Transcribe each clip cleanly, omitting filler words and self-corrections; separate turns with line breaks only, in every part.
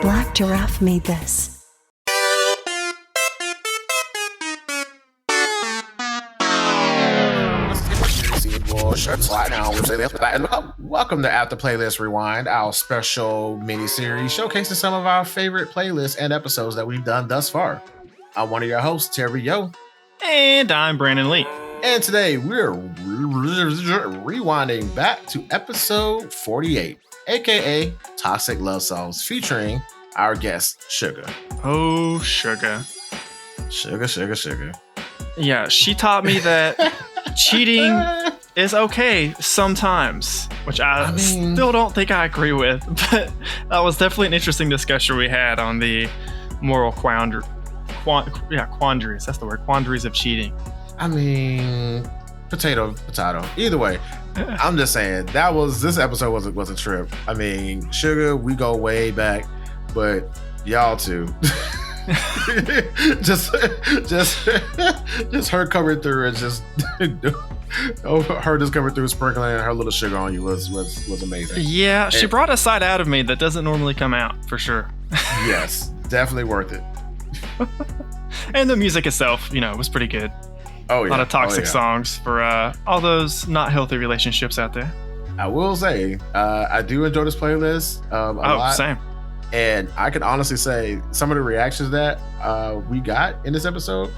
Black Giraffe made this.
Welcome to After Playlist Rewind, our special mini-series showcasing some of our favorite playlists and episodes that we've done thus far. I'm one of your hosts, Terry Yo.
And I'm Brandon Lee.
And today we're rewinding back to episode 48, aka Toxic Love Songs, featuring our guest, Suga.
Oh, Suga.
Suga.
Yeah, she taught me that cheating is okay sometimes, which I still don't think I agree with, but that was definitely an interesting discussion we had on the moral quandaries. That's the word, quandaries of cheating.
I mean, potato. Either way, I'm just saying this episode was a trip. I mean, Suga, we go way back, but y'all too. just her coming through and just her just coming through sprinkling her little sugar on you was amazing.
Yeah, she brought a side out of me that doesn't normally come out, for sure.
Yes, definitely worth it.
And the music itself, was pretty good.
Oh yeah,
a lot of toxic songs for all those not healthy relationships out there.
I will say, I do enjoy this playlist a lot.
Same.
And I can honestly say some of the reactions that we got in this episode,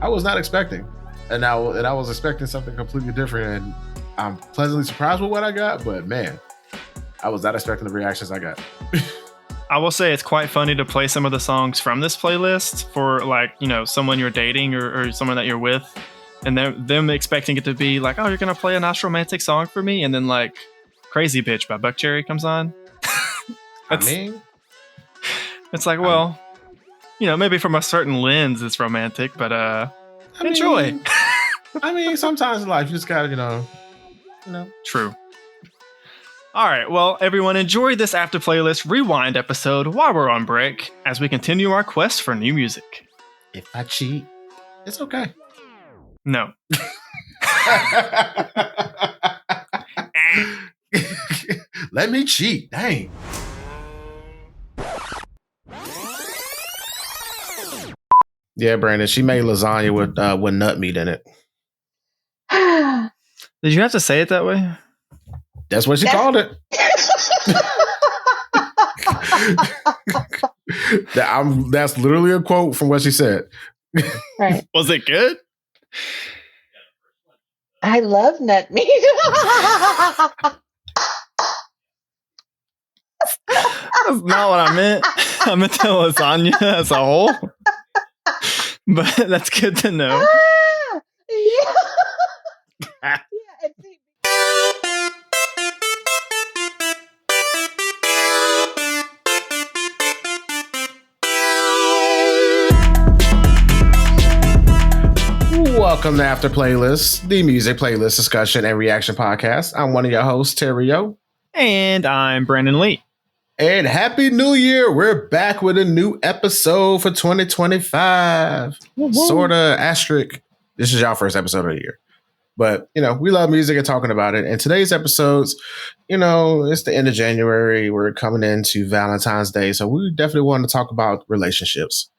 I was not expecting. And I was expecting something completely different. And I'm pleasantly surprised with what I got. But man, I was not expecting the reactions I got.
I will say it's quite funny to play some of the songs from this playlist for someone you're dating or someone that you're with. And them expecting it to be like, oh, you're going to play a nice romantic song for me. And then Crazy Bitch by Buckcherry comes on. It's like, well, maybe from a certain lens it's romantic, but enjoy.
Sometimes in life you just gotta,
True. All right, well, everyone, enjoy this After Playlist Rewind episode while we're on break as we continue our quest for new music.
If I cheat, it's okay.
No.
Let me cheat. Dang. Yeah, Brandon, she made lasagna with nut meat in it.
Did you have to say it that way?
That's what she called it. That's literally a quote from what she said.
Right.
Was it good?
I love nut meat.
That's not what I meant. I meant the lasagna as a whole. But that's good to know.
Yeah.
Welcome to After Playlist, the music playlist discussion and reaction podcast. I'm one of your hosts, Terry Yo.
And I'm Brandon Lee.
And Happy New Year. We're back with a new episode for 2025. Sorta asterisk. This is y'all first episode of the year. But, we love music and talking about it. And today's episodes, it's the end of January. We're coming into Valentine's Day. So we definitely want to talk about relationships.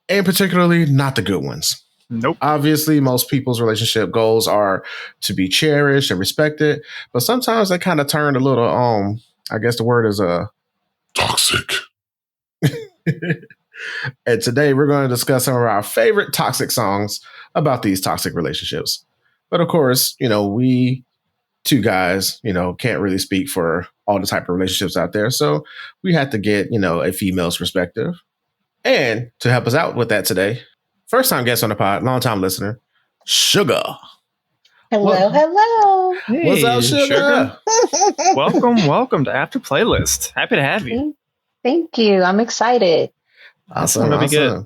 And particularly not the good ones.
Nope.
Obviously, most people's relationship goals are to be cherished and respected. But sometimes they kind of turn a little, I guess the word is toxic. And today we're going to discuss some of our favorite toxic songs about these toxic relationships. But of course, we two guys, can't really speak for all the type of relationships out there. So we had to get, a female's perspective. And to help us out with that today, first time guest on the pod, long time listener, Suga.
Hello.
Hey,
what's up, Suga?
Welcome to After Playlist. Happy to have you.
Thank you. I'm excited.
Awesome.
That'll be good.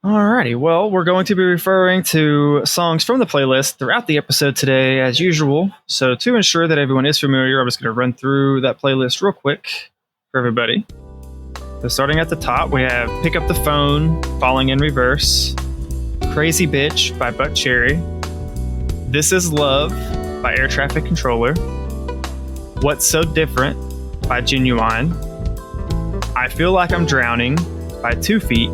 Alrighty, well, we're going to be referring to songs from the playlist throughout the episode today, as usual. So to ensure that everyone is familiar, I'm just going to run through that playlist real quick for everybody. So starting at the top, we have Pick Up the Phone, Falling in Reverse, Crazy Bitch by Buckcherry, This Is Love by Air Traffic Controller, What's So Different by Ginuwine, I Feel Like I'm Drowning by 2 Feet,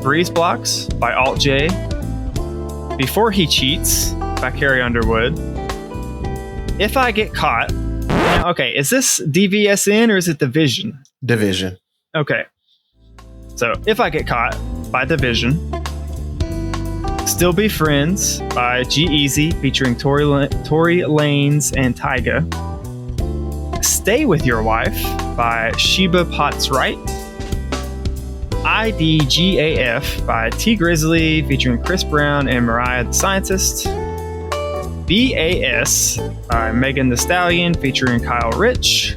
Breezeblocks by Alt J, Before He Cheats by Carrie Underwood, If I Get Caught. Now, okay, is this dvsn or is it Division?
Division.
Okay. So, If I Get Caught by Division, Still Be Friends by G-Eazy featuring Tory Lanez and Tyga, Stay With Your Wife by Sheba Potts-Wright, IDGAF by T Grizzley featuring Chris Brown and Mariah the Scientist, B.A.S by Megan Thee Stallion featuring Kyle Richh,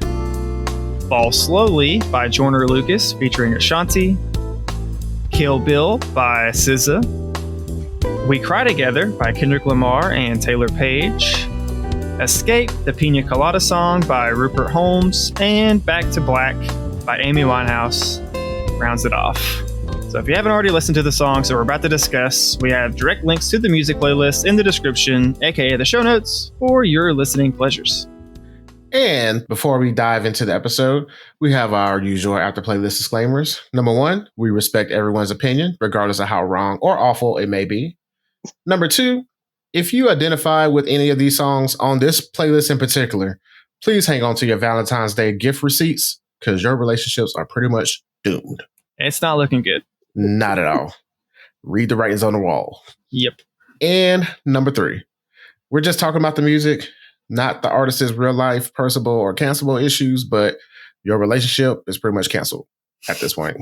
Fall Slowly by Joyner Lucas featuring Ashanti, Kill Bill by SZA, We Cry Together by Kendrick Lamar and Taylour Paige, Escape, the Pina Colada song by Rupert Holmes, and Back to Black by Amy Winehouse rounds it off. So if you haven't already listened to the songs that we're about to discuss, we have direct links to the music playlist in the description, aka the show notes, for your listening pleasures.
And before we dive into the episode, we have our usual after playlist disclaimers. Number 1, we respect everyone's opinion, regardless of how wrong or awful it may be. Number 2, if you identify with any of these songs on this playlist in particular, please hang on to your Valentine's Day gift receipts because your relationships are pretty much doomed.
It's not looking good.
Not at all. Read the writings on the wall.
Yep.
And number 3, we're just talking about the music, not the artist's real life, personable or cancelable issues, but your relationship is pretty much canceled at this point.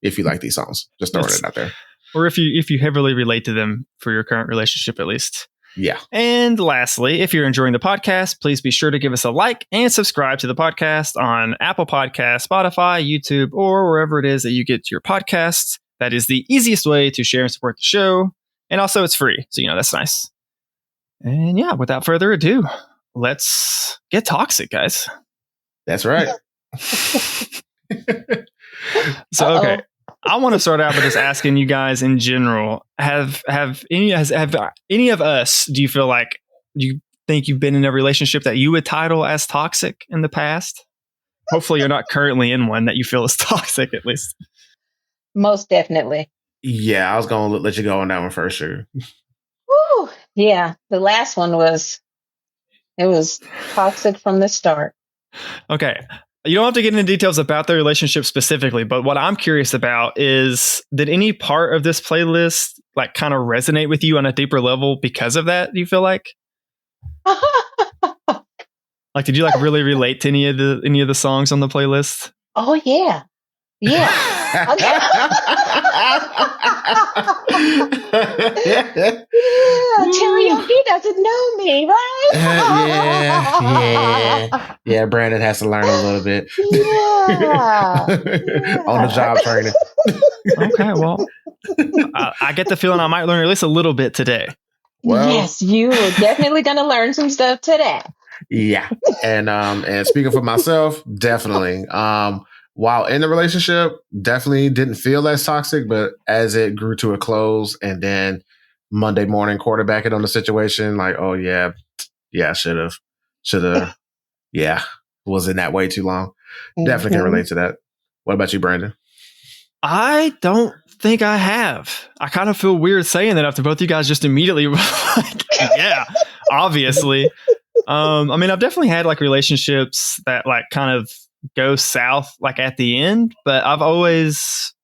If you like these songs, just throwing it out there.
Or if you heavily relate to them for your current relationship, at least.
Yeah.
And lastly, if you're enjoying the podcast, please be sure to give us a like and subscribe to the podcast on Apple Podcasts, Spotify, YouTube, or wherever it is that you get your podcasts. That is the easiest way to share and support the show. And also it's free. So, that's nice. And yeah, without further ado, let's get toxic, guys.
That's right.
So, okay. I want to start out by just asking you guys in general, have any of us, do you feel like, do you think you've been in a relationship that you would title as toxic in the past? Hopefully you're not currently in one that you feel is toxic, at least.
Most definitely.
Yeah, I was going to let you go on that one first, sure.
Woo! Yeah, the last one was toxic from the start.
Okay. You don't have to get into details about the relationship specifically, but what I'm curious about is, did any part of this playlist like kind of resonate with you on a deeper level because of that, do you feel like? Like, did you like really relate to any of the songs on the playlist?
Oh, yeah. Yeah. Yeah, Terry, he doesn't know me, right?
Yeah. Brandon has to learn a little bit.
Yeah.
On the job training.
Okay, well, I get the feeling I might learn at least a little bit today.
Well,
yes, you are definitely going to learn some stuff today.
Yeah, and speaking for myself, definitely. While in the relationship, definitely didn't feel as toxic, but as it grew to a close and then Monday morning quarterbacking on the situation, like, oh yeah, should have, yeah, was in that way too long. Definitely can relate to that. What about you, Brandon?
I don't think I have. I kind of feel weird saying that after both you guys just immediately were like, yeah, obviously. I mean, I've definitely had like relationships that like kind of go south like at the end, but I've always,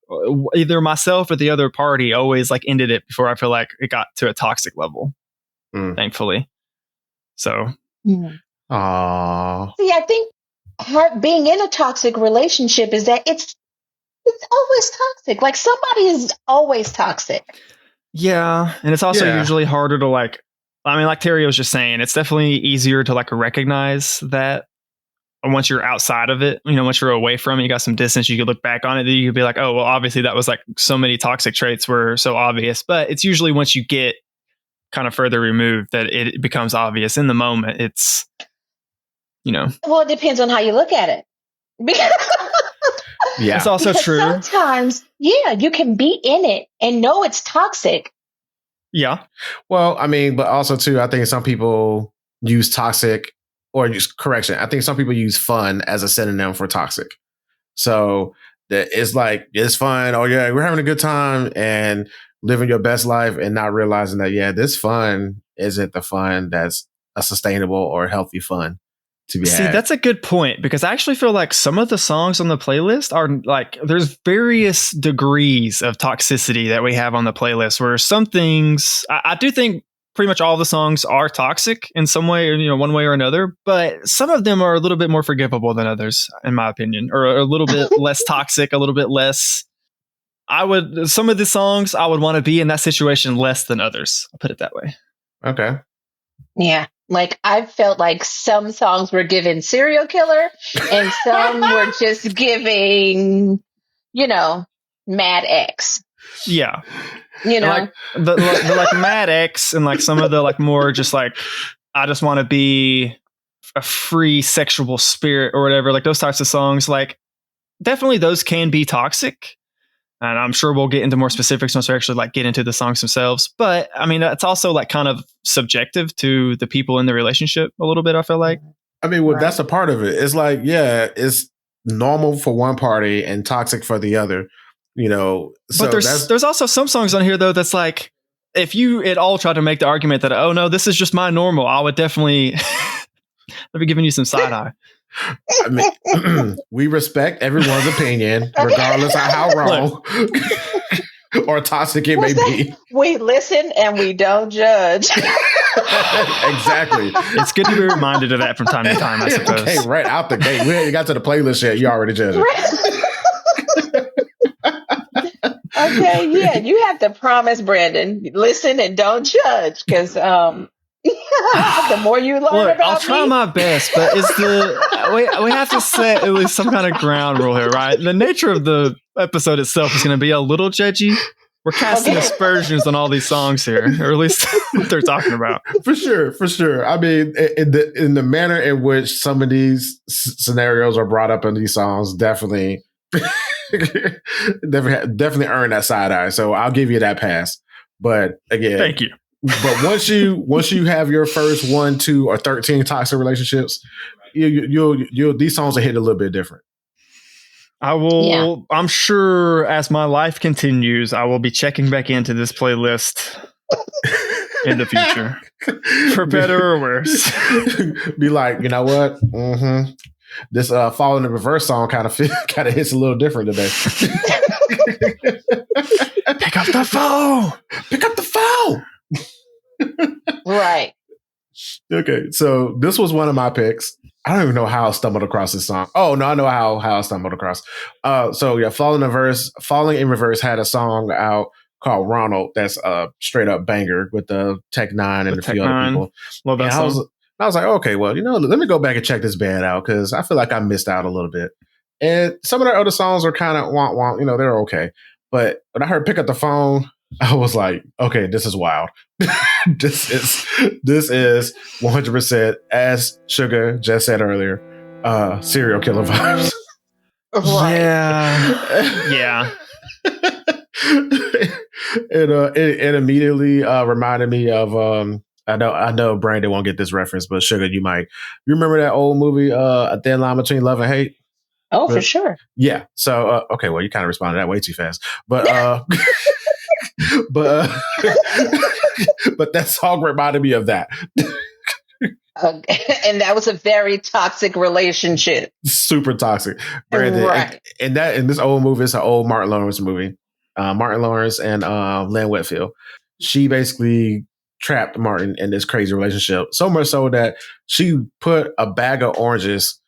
either myself or the other party always like ended it before I feel like it got to a toxic level, thankfully. So.
Aww.
See, I think being in a toxic relationship is that it's always toxic. Like somebody is always toxic.
Yeah. And it's also usually harder to like, I mean, like Terry was just saying, it's definitely easier to like recognize that once you're outside of it, once you're away from it, you got some distance, you could look back on it, you could be like, oh, well, obviously that was like so many toxic traits were so obvious. But it's usually once you get kind of further removed that it becomes obvious. In the moment, it's, Well,
it depends on how you look at it.
Yeah,
it's also true.
Sometimes, you can be in it and know it's toxic.
Yeah.
Well, I mean, but also too, I think some people use toxic or use correction. I think some people use fun as a synonym for toxic. So that it's like, it's fun. Oh yeah, we're having a good time and living your best life and not realizing that, yeah, this fun isn't the fun that's a sustainable or healthy fun to be had.
See, that's a good point, because I actually feel like some of the songs on the playlist are like, there's various degrees of toxicity that we have on the playlist, where some things, I do think pretty much all the songs are toxic in some way, or, one way or another, but some of them are a little bit more forgivable than others, in my opinion, or a little bit less toxic, a little bit less. Some of the songs I would want to be in that situation less than others. I'll put it that way.
Okay.
Yeah. Like, I felt like some songs were given serial killer and some were just giving, Mad X.
Yeah.
Like
the like Mad X, and like some of the like more just like, I just want to be a free sexual spirit or whatever, like those types of songs, like definitely those can be toxic. And I'm sure we'll get into more specifics once we actually like get into the songs themselves. But I mean, it's also like kind of subjective to the people in the relationship a little bit, I feel like.
I mean, well, that's a part of it. It's like, yeah, it's normal for one party and toxic for the other, So
but there's also some songs on here, though, that's like, if you at all try to make the argument that, oh, no, this is just my normal, I would definitely I'd be giving you some side eye.
I mean, we respect everyone's opinion, regardless of how wrong or toxic it may be.
We listen and we don't judge.
Exactly.
It's good to be reminded of that from time to time, I suppose.
Okay, right out the gate. We ain't got to the playlist yet. You already judged it.
Okay, yeah, you have to promise, Brandon, listen and don't judge, because the more you learn about
I'll try my best, but we have to set at least some kind of ground rule here, right? The nature of the episode itself is going to be a little judgy. We're casting aspersions on all these songs here, or at least what they're talking about.
For sure. I mean, in the manner in which some of these scenarios are brought up in these songs, definitely earn that side eye. So I'll give you that pass. But again,
thank you.
But once you have your first 1, 2, or 13 toxic relationships, these songs will hit a little bit different.
I will. Yeah. I'm sure as my life continues, I will be checking back into this playlist in the future, for better or worse.
Be like, you know what? Mm-hmm. This "Fall in the Reverse" song kind of hits a little different today.
Pick up the phone.
Pick up the phone.
Right.
Okay, so this was one of my picks. I don't even know how I stumbled across this song. Oh no, I know how I stumbled across. So yeah, Falling in Reverse had a song out called Ronald. That's a straight up banger with the Tech Nine and a few other people.
Love that song.
I was like, okay, well, let me go back and check this band out, because I feel like I missed out a little bit. And some of their other songs are kind of womp, they're okay. But when I heard Pick Up the Phone, I was like, okay, this is wild. This is 100%, as Suga just said earlier, serial killer vibes.
Yeah.
It immediately reminded me of I know Brandon won't get this reference, but Suga, you might. You remember that old movie, A Thin Line Between Love and Hate?
Oh, for sure.
Yeah. So okay, well, you kind of responded that way too fast, but but that song reminded me of that.
And that was a very toxic relationship.
Super toxic. Brandon,
right.
And this old movie, it's an old Martin Lawrence movie. Martin Lawrence and Len Whitfield. She basically trapped Martin in this crazy relationship, so much so that she put a bag of oranges,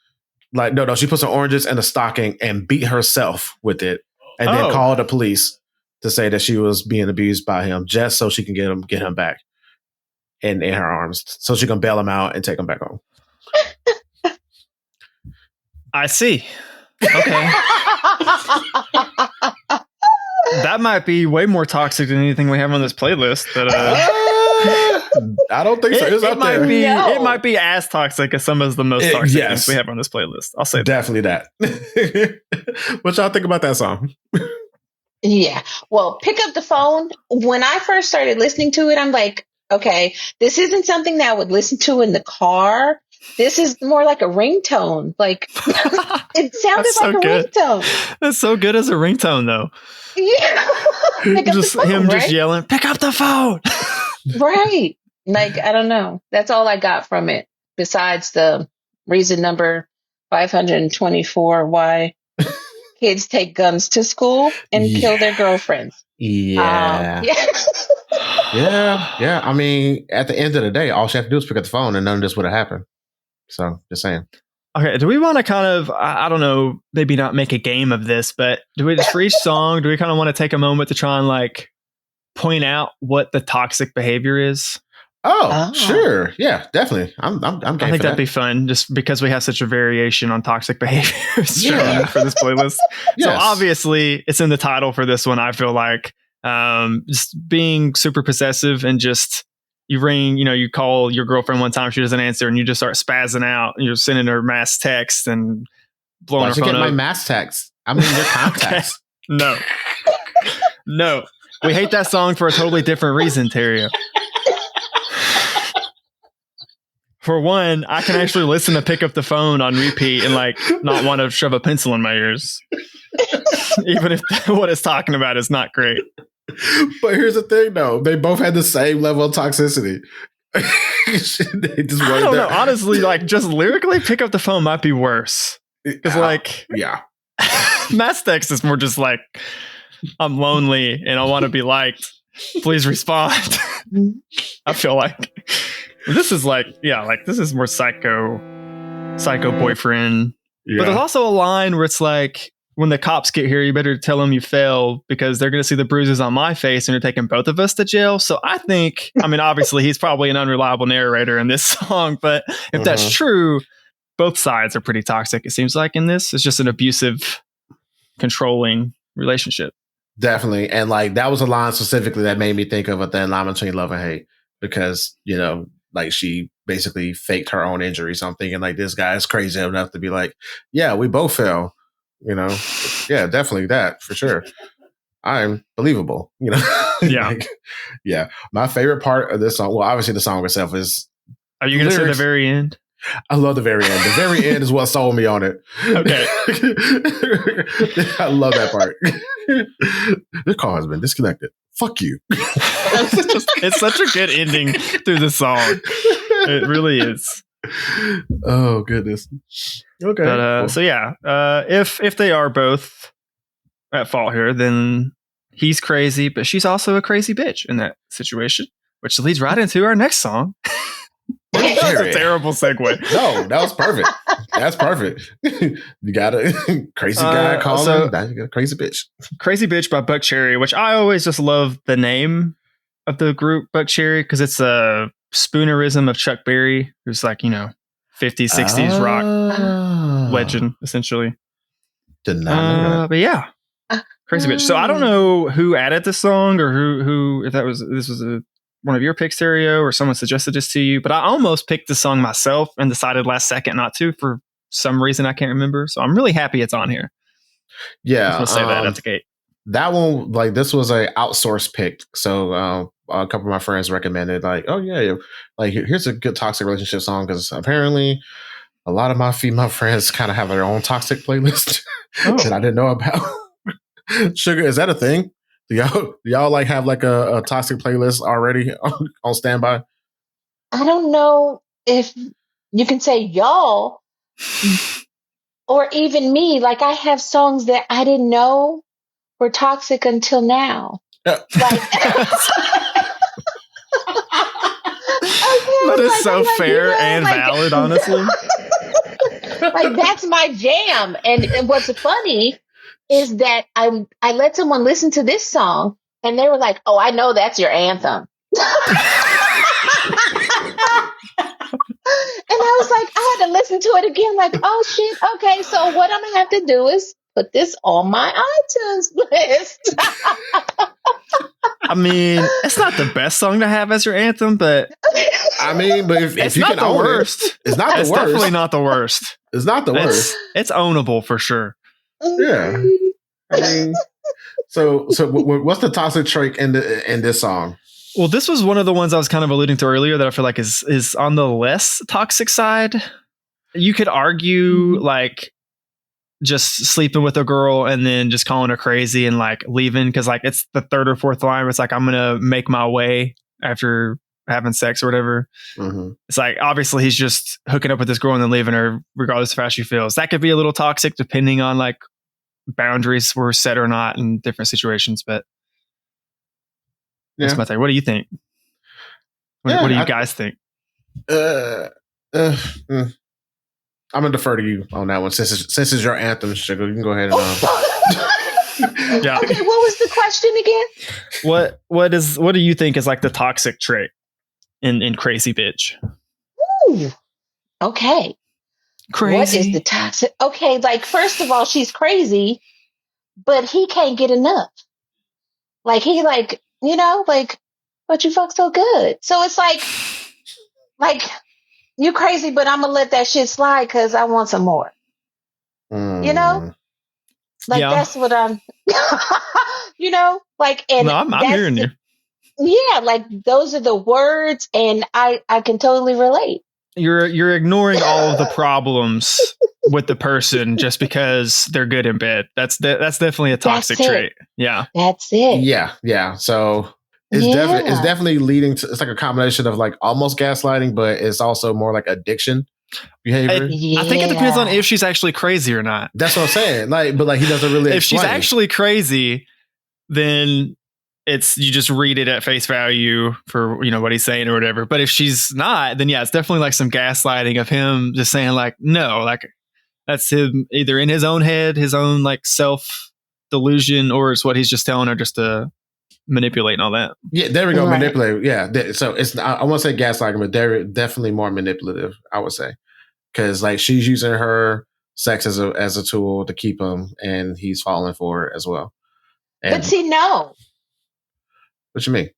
she put some oranges in a stocking and beat herself with it, and then called the police to say that she was being abused by him, just so she can get him back in her arms, so she can bail him out and take him back home.
I see. Okay. That might be way more toxic than anything we have on this playlist. But
I don't think so.
It might be as toxic as some of the most toxic things we have on this playlist. I'll say
definitely that. What y'all think about that song?
Yeah. Well, Pick Up the Phone. When I first started listening to it, I'm like, okay, this isn't something that I would listen to in the car. this is more like a ringtone. Like it sounded like a ringtone.
That's so good as a ringtone, though.
Yeah,
just phone, him just yelling, "Pick up the phone!"
Right. Like I don't know. That's all I got from it. Besides the reason number 524 why kids take guns to school and kill their girlfriends.
Yeah. Yeah. I mean, at the end of the day, all she had to do was pick up the phone and none of this would have happened. So, just saying.
Okay, do we want to kind of, I don't know, maybe not make a game of this, but do we just for each song, do we kind of want to take a moment to try and like point out what the toxic behavior is?
Oh, sure. Yeah, definitely. I'm
I think that'd be fun just because we have such a variation on toxic behaviors for this playlist. Yes. So obviously it's in the title for this one. I feel like just being super possessive and just you call your girlfriend one time, she doesn't answer and you just start spazzing out and you're sending her mass text and blowing her phone up.
Get my mass text. I mean your contacts.
Okay. No. We hate that song for a totally different reason, Terry. For one, I can actually listen to Pick Up the Phone on repeat and like not want to shove a pencil in my ears. Even if what it's talking about is not great.
But here's the thing though. They both had the same level of toxicity.
I don't know. Honestly, like just lyrically, Pick Up the Phone might be worse. Because mass text is more just like, I'm lonely and I want to be liked. Please respond. I feel like this is like, this is more psycho boyfriend. Yeah. But there's also a line where it's like, when the cops get here, you better tell them you failed because they're going to see the bruises on my face and you're taking both of us to jail. So I think, obviously he's probably an unreliable narrator in this song, but if that's true, both sides are pretty toxic. It seems like in this, it's just an abusive, controlling relationship.
Definitely. And like, that was a line specifically that made me think of a thin line between love and hate because, like she basically faked her own injury. So I'm thinking like, this guy is crazy enough to be like, yeah, we both fell. Yeah, definitely that for sure. I'm believable,
Yeah.
My favorite part of this song, well, obviously the song itself is.
Are you going to say the very end?
I love the very end. The very end is what sold me on it.
Okay.
I love that part. The call has been disconnected. Fuck you.
It's such a good ending through the song. It really is.
Oh goodness. Okay.
But, so yeah, if they are both at fault here, then he's crazy, but she's also a crazy bitch in that situation, which leads right into our next song. That was a terrible segue.
No, that was perfect. That's perfect. You got a crazy guy calling. Now you got a crazy bitch.
Crazy Bitch by Buckcherry, which I always just love the name of the group Buckcherry because it's a spoonerism of Chuck Berry, who's like, 50s, 60s rock legend, essentially.
Did not know that.
But yeah, Crazy Bitch. So I don't know who added this song or who if this was one of your picks, Terrio, or someone suggested this to you, but I almost picked the song myself and decided last second not to for some reason I can't remember. So I'm really happy it's on here.
Yeah.
I'm say that at the gate.
That one, like this was a outsourced pick. So a couple of my friends recommended like, oh yeah, like here's a good toxic relationship song because apparently a lot of my female friends kind of have their own toxic playlist that I didn't know about. Sugar, is that a thing? Do y'all like have like a toxic playlist already on standby?
I don't know if you can say y'all or even me. Like I have songs that I didn't know were toxic until now.
That is so fair and valid, honestly.
Like that's my jam. And what's funny is that I let someone listen to this song and they were like, oh, I know that's your anthem. And I was like, I had to listen to it again, like, oh shit, okay, so what I'm gonna have to do is put this on my iTunes list.
I mean, it's not the best song to have as your anthem, but
if you can own it, it's not the worst. It's
definitely not the worst.
It's not the worst.
It's ownable for sure.
Yeah. I mean, so what's the toxic trait in this song?
Well, this was one of the ones I was kind of alluding to earlier that I feel like is on the less toxic side. You could argue like just sleeping with a girl and then just calling her crazy and like leaving because like it's the third or fourth line where it's like I'm gonna make my way after having sex or whatever.
Mm-hmm.
It's like obviously he's just hooking up with this girl and then leaving her regardless of how she feels. That could be a little toxic depending on like boundaries were set or not in different situations, but that's my thing. What do you think? What do you guys think?
I'm gonna defer to you on that one since it's your anthem, Sugar. You can go ahead and.
Yeah. Okay, what was the question again?
What do you think is like the toxic trait in crazy bitch?
Ooh. Okay.
Crazy.
What is the toxic? Okay, like first of all, she's crazy, but he can't get enough. Like he like, you know, like, but you fuck so good. So it's like you crazy, but I'm gonna let that shit slide because I want some more. You know? Like that's what I'm you know, like and
no, I'm hearing you.
Yeah, like those are the words and I can totally relate.
You're ignoring all of the problems with the person just because they're good in bed. That's definitely a toxic trait. Yeah.
That's it.
Yeah. So it's definitely leading to, it's like a combination of like almost gaslighting, but it's also more like addiction behavior.
I think it depends on if she's actually crazy or not.
That's what I'm saying. But he doesn't really
if
explain.
She's actually crazy, then you just read it at face value for, you know, what he's saying or whatever. But if she's not, then yeah, it's definitely like some gaslighting of him just saying like, no, like that's him either in his own head, his own like self delusion, or it's what he's just telling her just to manipulate and all that.
Yeah, there we go. Right. Manipulate. Yeah. So it's, I won't say gaslighting, but they're definitely more manipulative, I would say. Because like she's using her sex as a tool to keep him, and he's falling for it as well.
But see, no.
What you mean?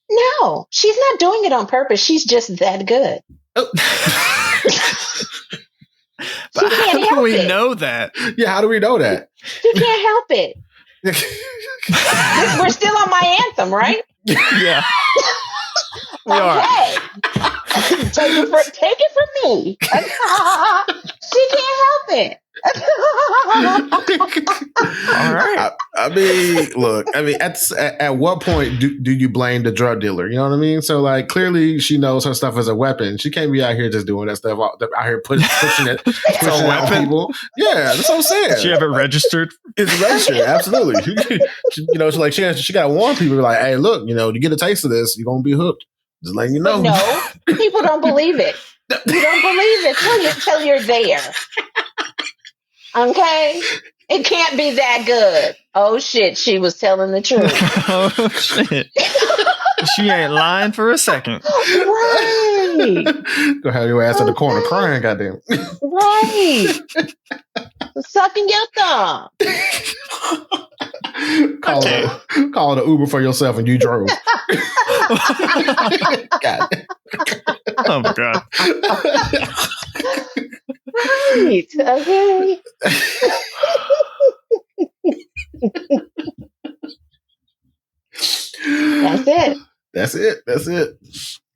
No, she's not doing it on purpose. She's just that good.
Oh.
But how do we know that?
Yeah, how do we know that?
You can't help it. We're still on my anthem, right?
Yeah. We
are. Take it from me. She can't help it.
All right.
I mean, look. I mean, at what point do you blame the drug dealer? You know what I mean? So, like, clearly she knows her stuff is a weapon. She can't be out here just doing that stuff. Out here pushing it on people. Yeah, that's what I'm saying.
She have it registered.
It's registered, absolutely. You know, like she got to warn people. Like, hey, look, you know, you get a taste of this, you're gonna be hooked. Just letting you know.
But no, people don't believe it. You don't believe it till you're there. Okay? It can't be that good. Oh shit, she was telling the truth.
Oh shit. She ain't lying for a second.
Right.
Go have your ass in the corner crying, goddamn.
Right. Sucking your thumb.
Call it an Uber for yourself and you drove. God.
Oh my God.
Right. Okay. That's
it.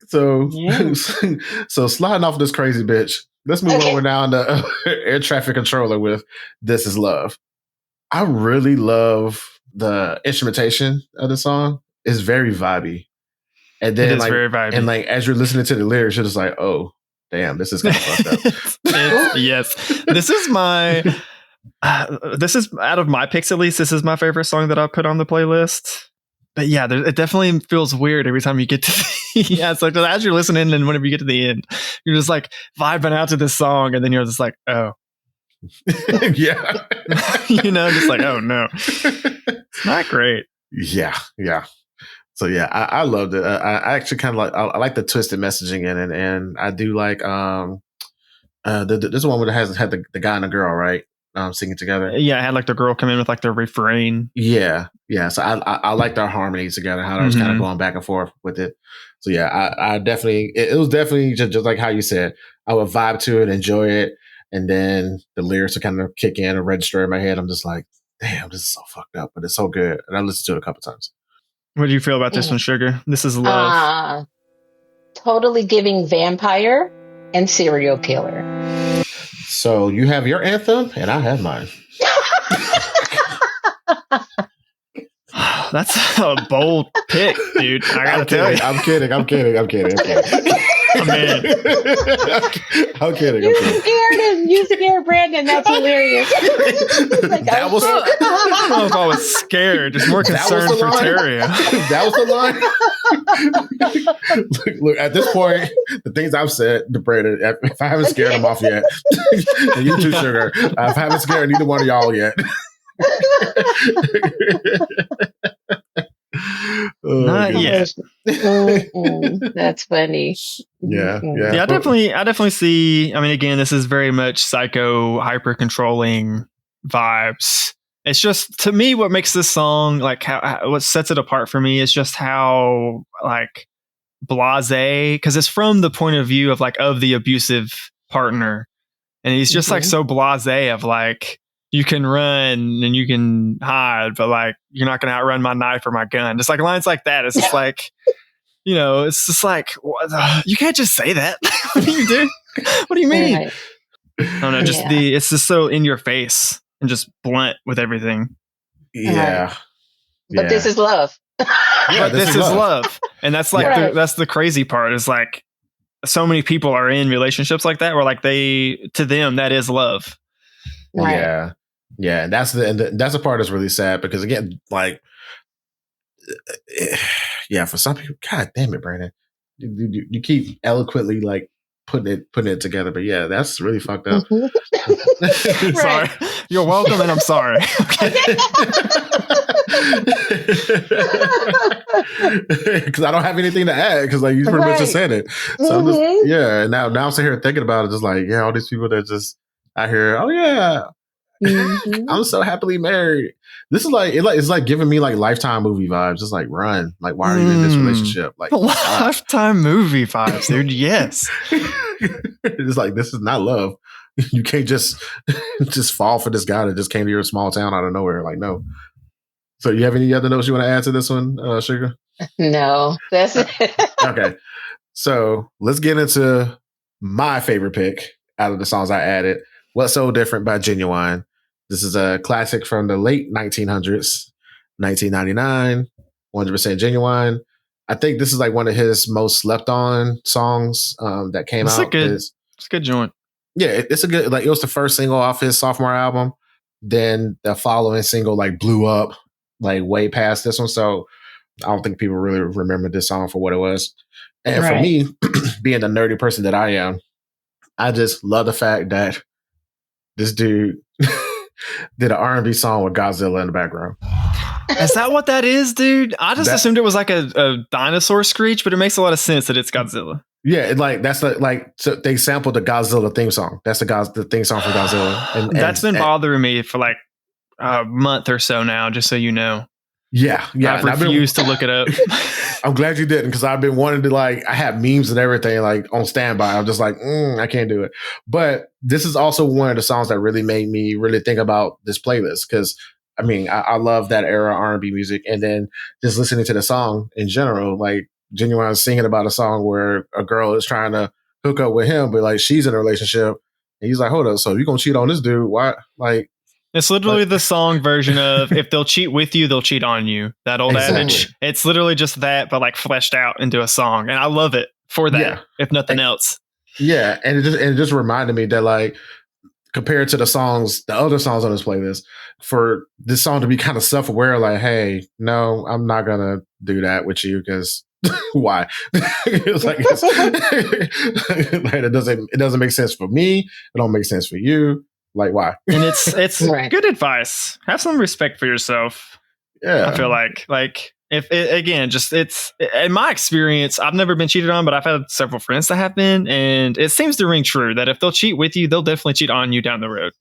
So, so sliding off this crazy bitch, let's move over down to air traffic controller with This Is Love. I really love the instrumentation of the song. It's very vibey. And then,
it is very vibey.
And like as you're listening to the lyrics, you're just like, oh, damn, this is kind of fucked up.
Yes. This is my this is out of my picks, at least, this is my favorite song that I put on the playlist. But yeah, it definitely feels weird every time you get to it's like as you're listening and whenever you get to the end, you're just like vibing out to this song, and then you're just like, oh.
Yeah.
You know, just like, oh no. It's not great.
Yeah. So yeah, I loved it. I actually kind of like I like the twisted messaging in it, and I do like this one where it has had the guy and the girl, right? Singing together.
Yeah, I had like the girl come in with like the refrain.
Yeah. So I liked our harmonies together, how I was kind of going back and forth with it. So yeah, I definitely it was definitely just like how you said. I would vibe to it, enjoy it, and then the lyrics would kind of kick in and register in my head. I'm just like, damn, this is so fucked up, but it's so good, and I listened to it a couple times.
What do you feel about this one, Sugar? This is love.
Totally giving vampire and serial killer.
So you have your anthem, and I have mine.
That's a bold pick, dude. I gotta tell you.
I'm kidding.
I'm
kidding.
You scared him. You scared Brandon. That's hilarious. Like,
that was.
I don't know if I was scared. Just more concerned for Terry.
That was the line. look, at this point, the things I've said to Brandon, if I haven't scared him off yet, and you too, Sugar, if I haven't scared neither one of y'all yet.
Not yet.
That's funny.
Yeah.
I definitely see. I mean, again, this is very much psycho, hyper controlling vibes. It's just, to me, what makes this song, like, what sets it apart for me is just how, like, blasé, because it's from the point of view of, like, of the abusive partner, and he's just like so blasé of, like, you can run and you can hide, but, like, you're not going to outrun my knife or my gun. Just like lines like that. It's just like, you know, it's just like, you can't just say that. What do you do? What do you mean?
Right.
I don't know. Just it's just so in your face and just blunt with everything.
Yeah.
But this is love.
Yeah, this is love. And that's like, that's the crazy part is, like, so many people are in relationships like that where, like, to them, that is love.
Right.
Yeah, and that's the part that's really sad because, again, like, yeah, for some people, God damn it, Brandon, you keep eloquently, like, putting it together, but yeah, that's really fucked up.
Sorry, you're welcome, and I'm sorry.
Because I don't have anything to add because, like, you pretty much just said it. So I'm just, and now I'm sitting here thinking about it, just like, all these people that just out here, I'm so happily married. This is like, it's like giving me, like, Lifetime movie vibes. Just like, run. Like, why are you in this relationship? Like,
Lifetime movie vibes, dude. Yes.
It's like, this is not love. You can't just fall for this guy that just came to your small town out of nowhere. Like, no. So you have any other notes you want to add to this one, Sugar?
No, that's it.
Okay. So let's get into my favorite pick out of the songs I added. What's So Different by Ginuwine. This is a classic from the late 1900s, 1999, 100% Ginuwine. I think this is, like, one of his most slept on songs that came out.
It's a good joint.
Yeah, it's a good, like, it was the first single off his sophomore album. Then the following single, like, blew up, like, way past this one. So I don't think people really remember this song for what it was. And for me, being the nerdy person that I am, I just love the fact that this dude did an R&B song with Godzilla in the background.
Is that what that is, dude? I just assumed it was like a dinosaur screech, but it makes a lot of sense that it's Godzilla.
Yeah, so they sampled the Godzilla theme song. That's the theme song for Godzilla. And
that's been bothering me for, like, a month or so now, just so you know.
Yeah.
I've refused to look it up.
I'm glad you didn't, because I've been wanting to, like, I have memes and everything, like, on standby. I'm just like, I can't do it. But this is also one of the songs that really made me really think about this playlist, because, I mean, I love that era R&B music, and then just listening to the song in general, like, Ginuwine singing about a song where a girl is trying to hook up with him, but, like, she's in a relationship, and he's like, hold up, so you're gonna cheat on this dude? Why? Like,
it's literally the song version of if they'll cheat with you, they'll cheat on you. That old adage. It's literally just that, but, like, fleshed out into a song. And I love it for that, if nothing else.
Yeah. And it just reminded me that, like, compared to the other songs on this playlist, for this song to be kind of self-aware, like, hey, no, I'm not going to do that with you because why? It's like, it doesn't make sense for me. It don't make sense for you. Like, why?
And it's good advice. Have some respect for yourself.
Yeah.
I feel like if it, again, just it's in my experience, I've never been cheated on, but I've had several friends that have been, and it seems to ring true that if they'll cheat with you, they'll definitely cheat on you down the road.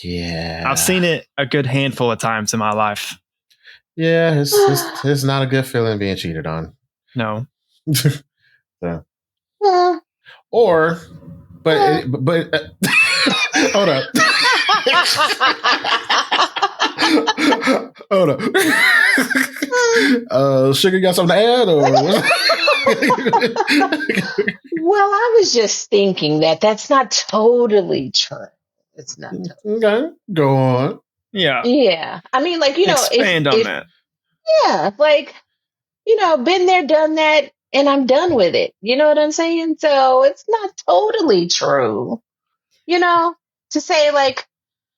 Yeah.
I've seen it a good handful of times in my life.
Yeah, it's not a good feeling being cheated on.
No.
So. But hold up. Hold up. Sugar, got something to add? Or
Well, I was just thinking that's not totally true. It's not totally.
Okay, go on.
Yeah.
Yeah. I mean, like,
Expand on that.
Yeah, like, been there, done that, and I'm done with it. You know what I'm saying? So it's not totally true. To say like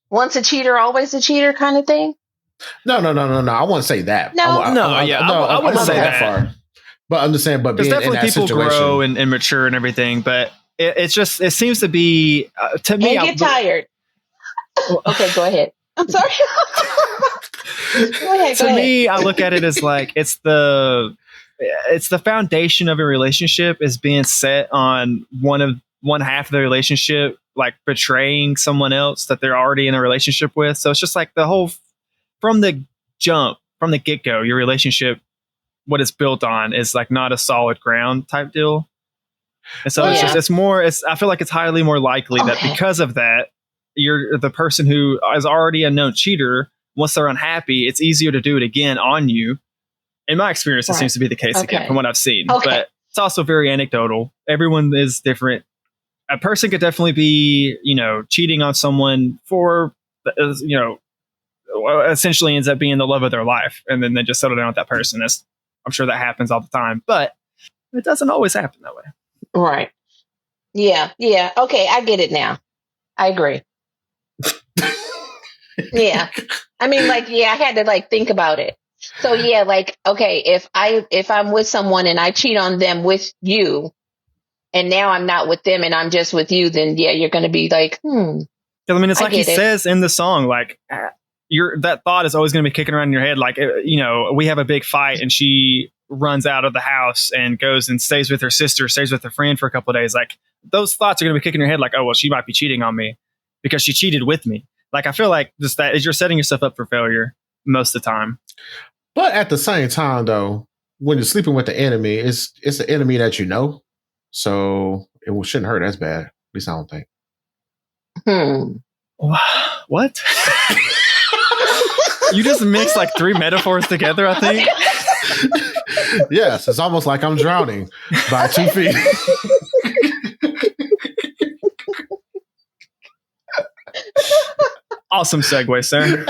once a cheater, always a cheater kind of thing.
No. I won't say that.
No?
I wouldn't say that
far. But I'm just saying, but
because
being in
definitely
that
people
situation,
grow and mature and everything. But it seems to be to me.
And get tired. Okay, go ahead. I'm sorry. Go ahead.
Me, I look at it as like it's the foundation of a relationship is being set on one half of the relationship like betraying someone else that they're already in a relationship with. So it's just like the whole from the get-go, your relationship, what it's built on is like not a solid ground type deal. And so I feel like it's highly more likely that because of that, you're the person who is already a known cheater. Once they're unhappy, it's easier to do it again on you. In my experience, it seems to be the case again from what I've seen. But it's also very anecdotal. Everyone is different. A person could definitely be, cheating on someone for, essentially ends up being the love of their life. And then they just settle down with that person. I'm sure that happens all the time, but it doesn't always happen that way.
Right. Yeah. Yeah. Okay. I get it now. I agree. Yeah. I mean, like, I had to like think about it. So yeah, like, okay, if I'm with someone and I cheat on them with you and now I'm not with them and I'm just with you, then yeah, you're going to be like, I
mean, it's like he says in the song, like that thought is always going to be kicking around in your head. Like, we have a big fight and she runs out of the house and goes and stays with her sister, stays with her friend for a couple of days. Like those thoughts are going to be kicking in your head. Like, oh, well, she might be cheating on me because she cheated with me. Like, I feel like just that is you're setting yourself up for failure most of the time.
But at the same time, though, when you're sleeping with the enemy, it's the enemy that you know. So it shouldn't hurt as bad. At least I don't think.
What? You just mixed like 3 metaphors together, I think.
Yes, it's almost like I'm drowning by 2 feet.
Awesome segue, sir.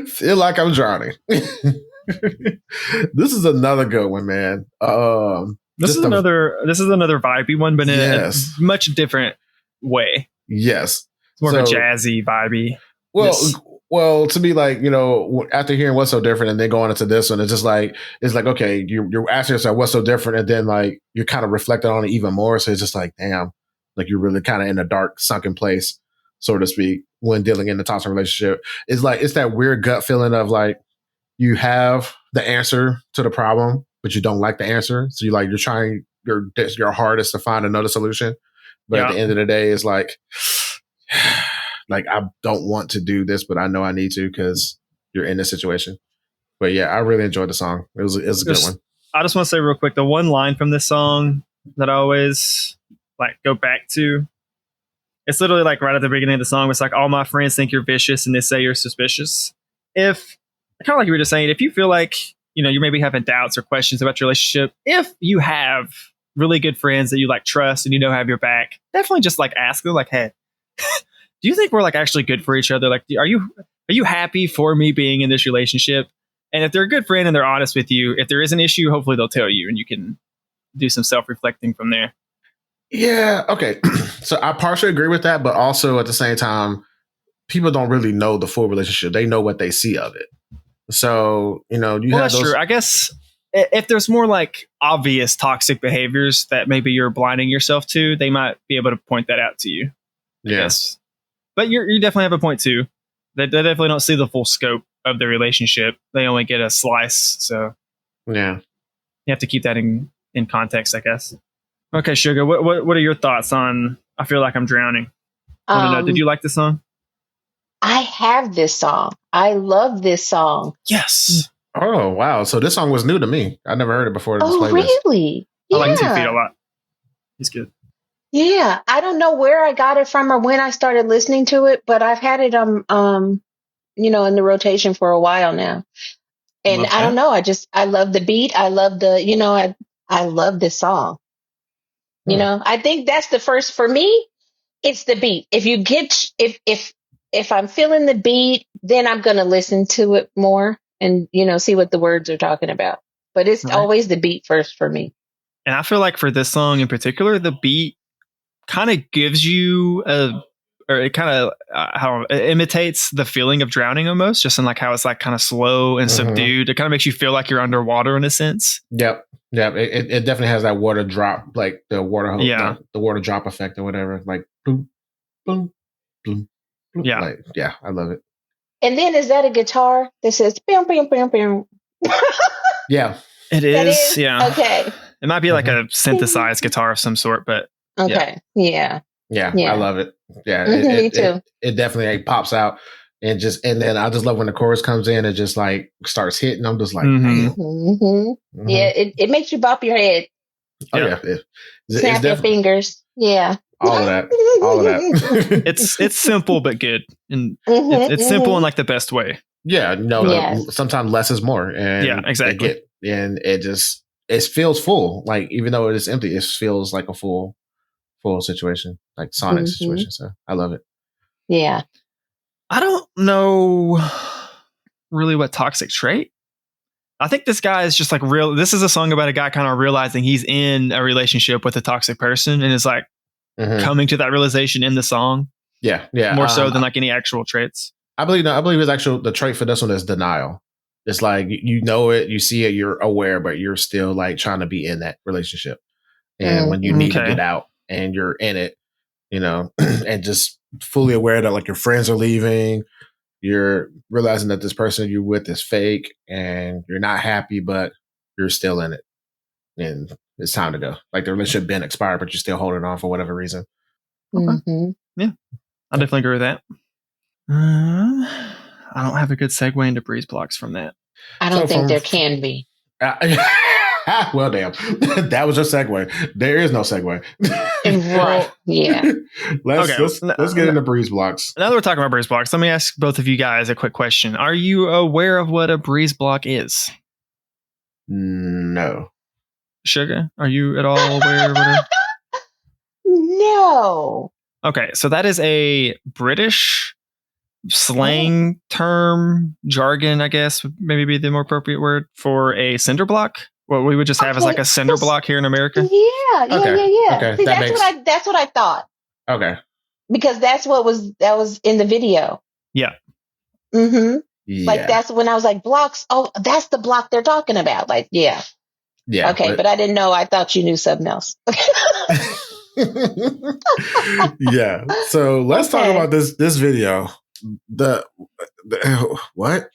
Feel like I'm drowning. This is another good one, man. This is another
vibey one, but in a much different way.
Yes,
it's more of a jazzy vibey.
Well, to me, like, after hearing what's so different and then going into this one, it's like, okay, you're asking yourself what's so different, and then like you're kind of reflecting on it even more. So it's just like, damn, like you're really kind of in a dark, sunken place, so to speak, when dealing in a toxic relationship. It's like it's that weird gut feeling of like you have the answer to the problem, but you don't like the answer. So you're trying your hardest to find another solution, but at the end of the day, it's like. Like, I don't want to do this, but I know I need to because you're in this situation. But yeah, I really enjoyed the song. It was a good one.
I just want to say real quick, the one line from this song that I always like go back to, it's literally like right at the beginning of the song. It's like, all my friends think you're vicious and they say you're suspicious. If kind of like you were just saying, if you feel like, you maybe having doubts or questions about your relationship, if you have really good friends that you like trust and have your back, definitely just like ask them like, hey, do you think we're like actually good for each other? Like, are you happy for me being in this relationship? And if they're a good friend and they're honest with you, if there is an issue, hopefully they'll tell you and you can do some self-reflecting from there.
Yeah. Okay. So I partially agree with that, but also at the same time, people don't really know the full relationship. They know what they see of it. So,
that's true. I guess if there's more like obvious toxic behaviors that maybe you're blinding yourself to, they might be able to point that out to you.
Yes.
But you definitely have a point too. They definitely don't see the full scope of the relationship. They only get a slice. So
yeah,
you have to keep that in context, I guess. Okay, Sugar, what are your thoughts on I Feel Like I'm Drowning? I want to know, did you like the song?
I have this song. I love this song.
Yes.
Oh, wow. So this song was new to me. I never heard it before.
Really?
I like 2 Feet a lot. He's good.
Yeah, I don't know where I got it from or when I started listening to it, but I've had it in the rotation for a while now. And I don't know. I love the beat. I love I love this song. I think that's the first for me. It's the beat. If you get, if I'm feeling the beat, then I'm going to listen to it more and, see what the words are talking about. But it's always the beat first for me.
And I feel like for this song in particular, the beat kind of gives you it kind of how it imitates the feeling of drowning almost, just in like how it's like kind of slow and subdued. It kind of makes you feel like you're underwater in a sense.
Yep. It definitely has that water drop, like the water, like the water drop effect or whatever. Like boom, boom, boom.
Yeah.
Like, yeah, I love it.
And then is that a guitar that says bam, bam, bam, bam?
Yeah.
It is. Yeah.
Okay.
It might be like a synthesized guitar of some sort, but
okay. Yeah.
I love it. Yeah.
Me too.
It definitely pops out and then I just love when the chorus comes in and just like starts hitting. I'm just like,
yeah, it makes you bop your head.
Oh yeah.
Snap your fingers. Yeah.
All of that.
It's simple but good, and it's simple in like the best way.
Yeah, sometimes less is more, and
yeah, exactly.
And it feels full. Like even though it is empty, it feels like a full situation, like Sonic situation. So I love it.
Yeah,
I don't know really what toxic trait. I think this guy is just like real. This is a song about a guy kind of realizing he's in a relationship with a toxic person, and is like coming to that realization in the song. Yeah. More so than like any actual traits. I believe
the trait for this one is denial. It's like, you know it, you see it, you're aware, but you're still like trying to be in that relationship. And when you need to get out and you're in it, and just fully aware that like your friends are leaving, you're realizing that this person you're with is fake and you're not happy, but you're still in it. And it's time to go. Like the relationship been expired, but you're still holding on for whatever reason.
Okay. Yeah, I definitely agree with that. I don't have a good segue into Breezeblocks from that.
I don't think there can be.
Well, damn. That was your segue. There is no segue.
Right. Yeah.
Let's get into Breezeblocks.
Now that we're talking about Breezeblocks, let me ask both of you guys a quick question. Are you aware of what a Breezeblock is?
No.
Suga, are you at all aware of it?
No.
Okay, so that is a British slang term, jargon, I guess would maybe be the more appropriate word for a cinder block. What we would just have as like a cinder block here in America.
Yeah.
Okay.
See, that's what I thought.
Okay.
Because that was in the video.
Yeah.
Mm-hmm. Yeah. Like that's when I was like, blocks. Oh, that's the block they're talking about. Like, yeah.
Yeah.
Okay, but I didn't know. I thought you knew something else.
Yeah. So let's talk about this video. The what?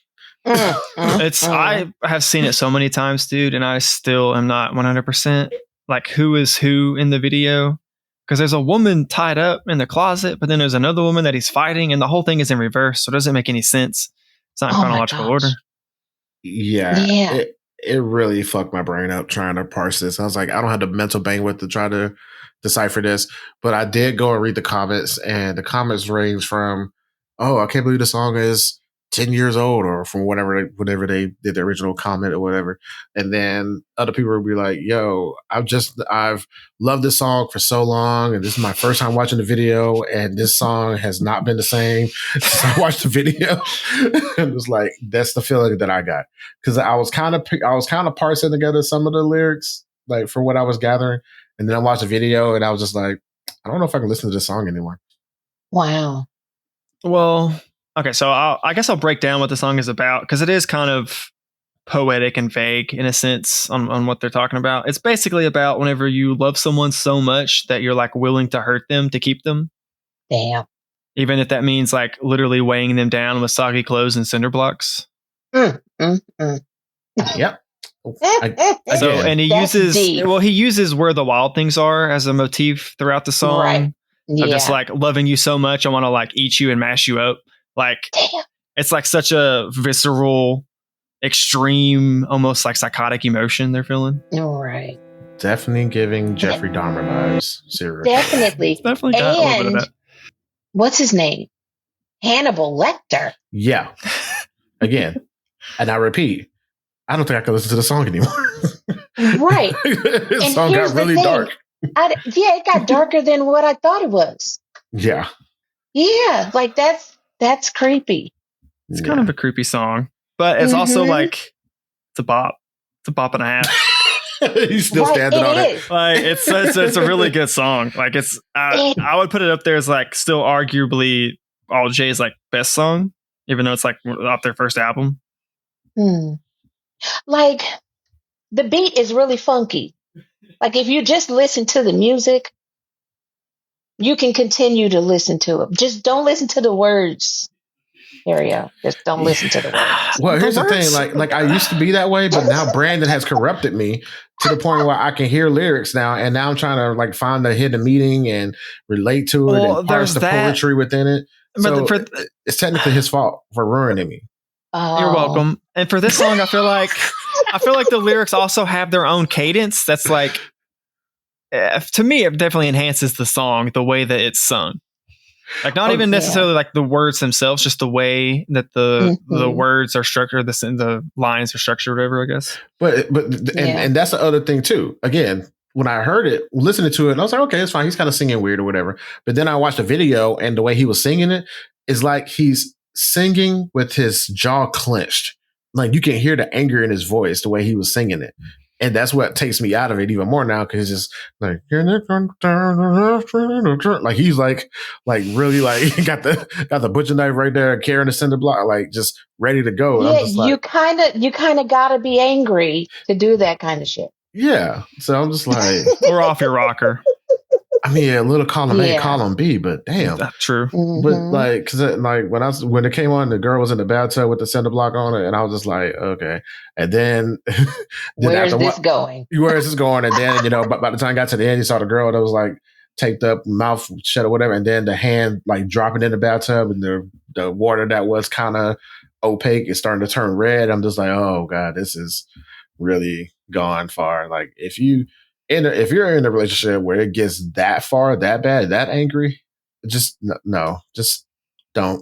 I have seen it so many times, dude, and I still am not 100% like who is who in the video, because there's a woman tied up in the closet, but then there's another woman that he's fighting, and the whole thing is in reverse, so it doesn't make any sense. It's not in chronological order.
Yeah. It really fucked my brain up trying to parse this. I was like, I don't have the mental bandwidth to try to decipher this, but I did go and read the comments, and the comments range from, oh, I can't believe the song is 10 years old, or from whenever they did the original comment or whatever. And then other people will be like, yo, I've loved this song for so long, and this is my first time watching the video, and this song has not been the same since I watched the video. And it was like, that's the feeling that I got. Because I was kind of parsing together some of the lyrics, like for what I was gathering. And then I watched the video and I was just like, I don't know if I can listen to this song anymore.
Wow.
Well, okay, so I guess I'll break down what the song is about, because it is kind of poetic and vague in a sense on what they're talking about. It's basically about whenever you love someone so much that you're like willing to hurt them to keep them.
Damn.
Even if that means like literally weighing them down with soggy clothes and cinder blocks.
Yep.
And he uses Where the Wild Things Are as a motif throughout the song.
Right. Yeah.
Of just like loving you so much, I want to like eat you and mash you up. Like, damn. It's like such a visceral, extreme, almost like psychotic emotion they're feeling.
All right.
Definitely giving Jeffrey Dahmer vibes. Seriously.
Definitely.
It's definitely got a little bit of that.
What's his name? Hannibal Lecter.
Yeah. Again, and I repeat, I don't think I can listen to the song anymore.
Right.
The
And
song
here's
got really
the thing.
dark.
It got darker than what I thought it was.
Yeah.
Yeah, like that's creepy.
It's kind of a creepy song, but it's also like it's a bop. It's a bop and a half.
He's still standing on it.
Like it's a really good song. Like it's I would put it up there as like still arguably All J's like best song, even though it's like off their first album.
Like the beat is really funky. Like if you just listen to the music, you can continue to listen to it. Just don't listen to the words. Just don't listen to the words.
Well, here's the thing. Like I used to be that way, but now Brandon has corrupted me to the point where I can hear lyrics now, and now I'm trying to like find the hidden meaning and relate to it and parse the poetry within it. So it's technically his fault for ruining me.
You're welcome. And for this song, I feel like the lyrics also have their own cadence. That's like, to me, it definitely enhances the song, the way that it's sung. Like not even necessarily like the words themselves, just the way that the words are structured, the lines are structured, whatever, I guess. And that's the other thing too. Again, when I heard it, listening to it, I was like, okay, it's fine. He's kind of singing weird or whatever. But then I watched the video, and the way he was singing it is like he's singing with his jaw clenched. Like you can hear the anger in his voice, the way he was singing it. And that's what takes me out of it even more now, because it's just like he's like really like got the butcher knife right there, carrying the cinder block, like just ready to go.
Yeah,
I'm just like,
you kind of gotta be angry to do that kind of shit.
Yeah, so I'm just like,
we're off your rocker.
I mean, a little column A, column B, but damn,
that's true.
But like, cause like when it came on, the girl was in the bathtub with the cinder block on it, and I was just like, okay. And then,
where is this going?
Where is this going? And then by the time I got to the end, you saw the girl that was like taped up, mouth shut or whatever, and then the hand like dropping in the bathtub, and the water that was kind of opaque is starting to turn red. I'm just like, oh god, this is really gone far. Like if you're in a relationship where it gets that far, that bad, that angry, just no, just don't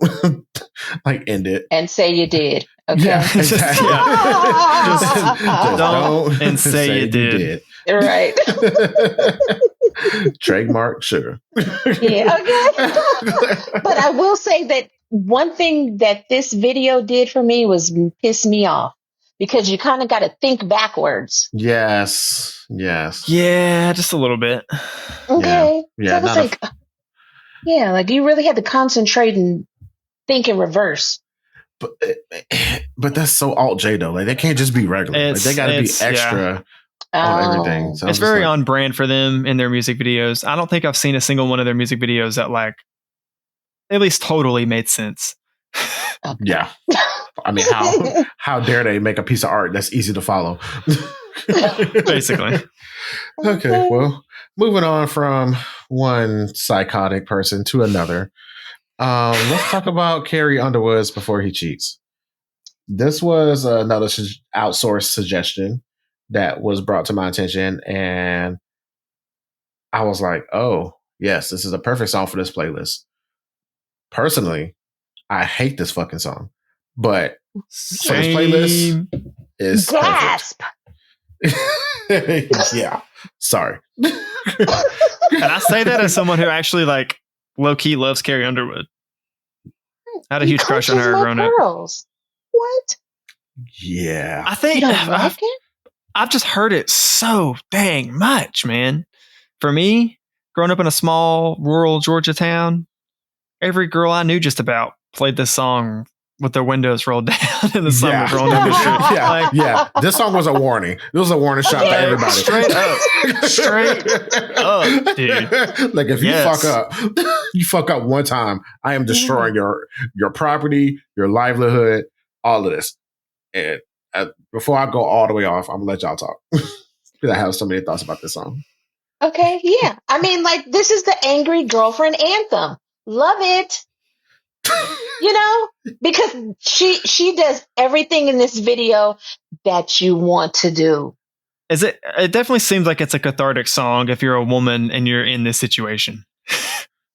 like end it
and say you did. Okay,
yeah, exactly.
just don't and say you did.
Right.
Trademark Sugar.
Yeah, okay. But I will say that one thing that this video did for me was piss me off. Because you kind of got to think backwards.
Yes.
Yeah, just a little bit.
Okay. Yeah. So I was like you really had to concentrate and think in reverse.
But that's so alt J though. Like they can't just be regular. Like, they got to be extra on everything. So
it's very on brand for them in their music videos. I don't think I've seen a single one of their music videos that like at least totally made sense.
Okay. Yeah. I mean, how dare they make a piece of art that's easy to follow?
Basically.
Okay, well, moving on from one psychotic person to another. Let's talk about Carrie Underwood's Before He Cheats. This was another outsourced suggestion that was brought to my attention, and I was like, oh, yes, this is a perfect song for this playlist. Personally, I hate this fucking song. But for this playlist is
gasp.
Yeah, sorry.
And I say that as someone who actually like low key loves Carrie Underwood. I had a huge crush on her growing up.
What?
Yeah,
I think I've just heard it so dang much, man. For me, growing up in a small rural Georgia town, every girl I knew just about played this song with their windows rolled down in the summer rolling down the street.
Yeah. This song was a warning. It was a warning shot to everybody.
Straight up, dude.
Like if you fuck up one time, I am destroying your property, your livelihood, all of this. And before I go all the way off, I'm gonna let y'all talk because I have so many thoughts about this song.
Okay, yeah. I mean, like this is the angry girlfriend anthem. Love it. Because she does everything in this video that you want to do. It
definitely seems like it's a cathartic song if you're a woman and you're in this situation.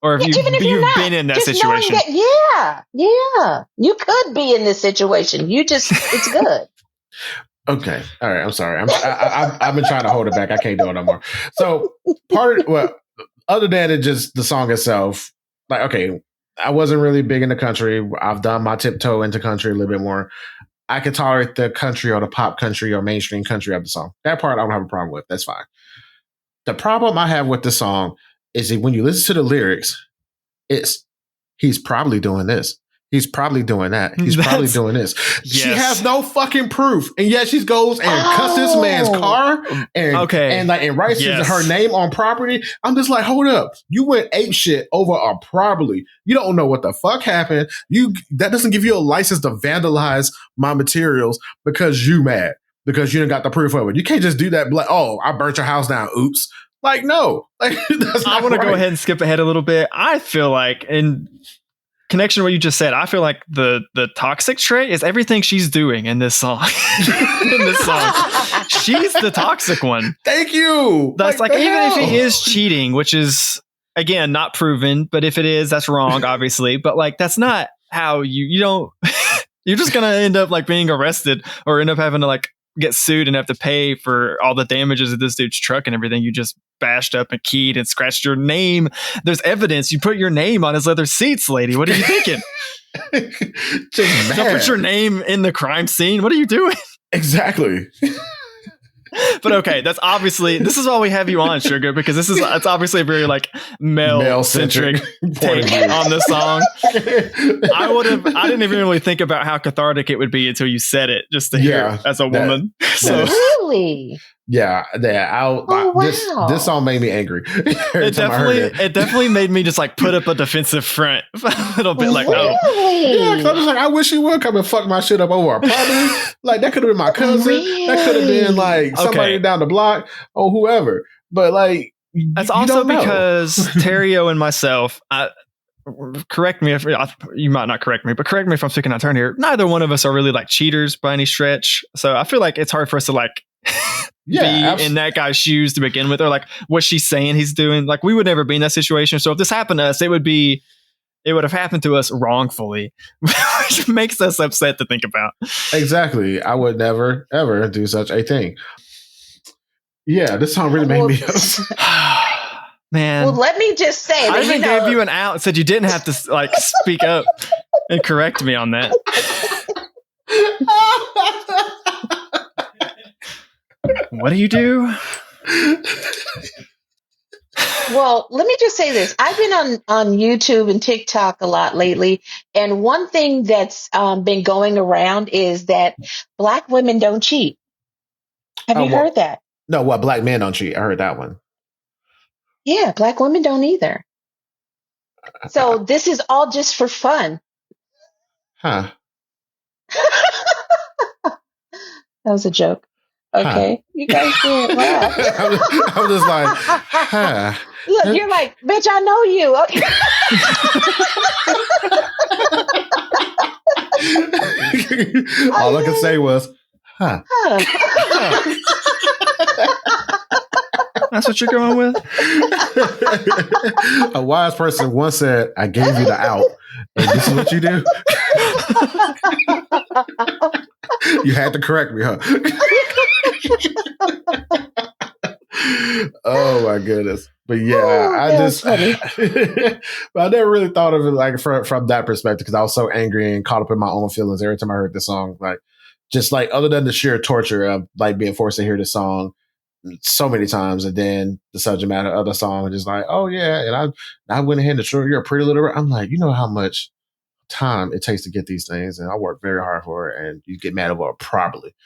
Or if
even if
you've
you're not,
been in that
just knowing
situation.
that, yeah, you could be in this situation. It's good.
Okay. All right. I'm sorry. I've been trying to hold it back. I can't do it no more. So other than it, just the song itself, like, okay, I wasn't really big in the country. I've done my tiptoe into country a little bit more. I can tolerate the country or the pop country or mainstream country of the song. That part I don't have a problem with. That's fine. The problem I have with the song is that when you listen to the lyrics, he's probably doing this. He's probably doing that. He's probably doing this. Yes. She has no fucking proof, and yet she goes and cuts this man's car and writes her name on property. I'm just like, hold up, you went ape shit over a property. You don't know what the fuck happened. That doesn't give you a license to vandalize my materials because you mad because you didn't got the proof of it. You can't just do that. Like, oh, I burnt your house down. Oops. Like, no. Like,
I want to go ahead and skip ahead a little bit. I feel like in connection to what you just said, I feel like the toxic trait is everything she's doing in this song. She's the toxic one.
Thank you.
That's like even if he is cheating, which is again not proven, but if it is, that's wrong, obviously. But like that's not how you don't. You're just gonna end up like being arrested or end up having to like get sued and have to pay for all the damages of this dude's truck and everything. You just bashed up and keyed and scratched your name. There's evidence. You put your name on his leather seats, lady. What are you thinking? Don't put your name in the crime scene. What are you doing?
Exactly.
But okay, that's obviously, this is why we have you on, Sugar, because it's obviously a very like male-centric take on the song. I didn't even really think about how cathartic it would be until you said it, just to hear it as a woman.
Really?
Yeah. This song made me angry.
It definitely made me just like put up a defensive front a little bit. Like,
really?
Yeah, because I'm just like, I wish he would come and fuck my shit up over a property. Like, that could have been my cousin. Really? That could have been like somebody down the block or whoever. But like,
that's also because Terrio and myself, correct me if you might not correct me, but correct me if I'm speaking out of turn here. Neither one of us are really like cheaters by any stretch. So I feel like it's hard for us to like be in that guy's shoes to begin with, or like what she's saying he's doing. Like we would never be in that situation. So if this happened to us, it would have happened to us wrongfully, which makes us upset to think about.
Exactly. I would never, ever do such a thing. Yeah, this song really made me upset.
Man.
Well, let me just say
I even gave you an out and said you didn't have to like speak up and correct me on that. What do you do?
Well, let me just say this. I've been on YouTube and TikTok a lot lately. And one thing that's been going around is that Black women don't cheat. Have you heard that?
No, what? Black men don't cheat. I heard that one.
Yeah, Black women don't either. So this is all just for fun.
Huh.
That was a joke. Okay. Huh. You guys didn't laugh.
I'm just like, huh.
Look, you're like, bitch, I know you. Okay.
All I could say was, huh.
That's what you're going with?
A wise person once said, I gave you the out, and this is what you do? You had to correct me, huh? Oh my goodness. But yeah, but I never really thought of it like from that perspective, because I was so angry and caught up in my own feelings every time I heard the song. Like, just like, other than the sheer torture of like being forced to hear the song so many times, and then the subject matter of the song, just like, oh yeah, and I went ahead and sure, you're a pretty little. I'm like, you know how much time it takes to get these things, and I work very hard for it, and you get mad about it properly.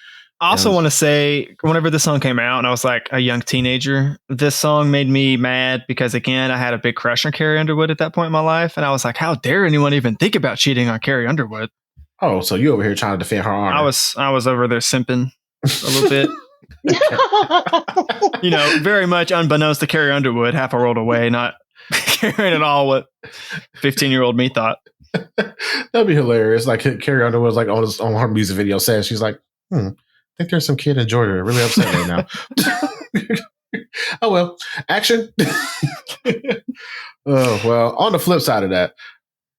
I also want to say, whenever this song came out and I was like a young teenager, this song made me mad because, again, I had a big crush on Carrie Underwood at that point in my life. And I was like, how dare anyone even think about cheating on Carrie Underwood?
Oh, so you over here trying to defend her honor.
I was over there simping a little bit. You know, very much unbeknownst to Carrie Underwood, half a world away, not caring at all what 15-year-old me thought.
That'd be hilarious. Like, Carrie Underwood's like on her music video says, she's like, I think there's some kid in Joyner really upset right now. Oh well, action. Oh well. On the flip side of that,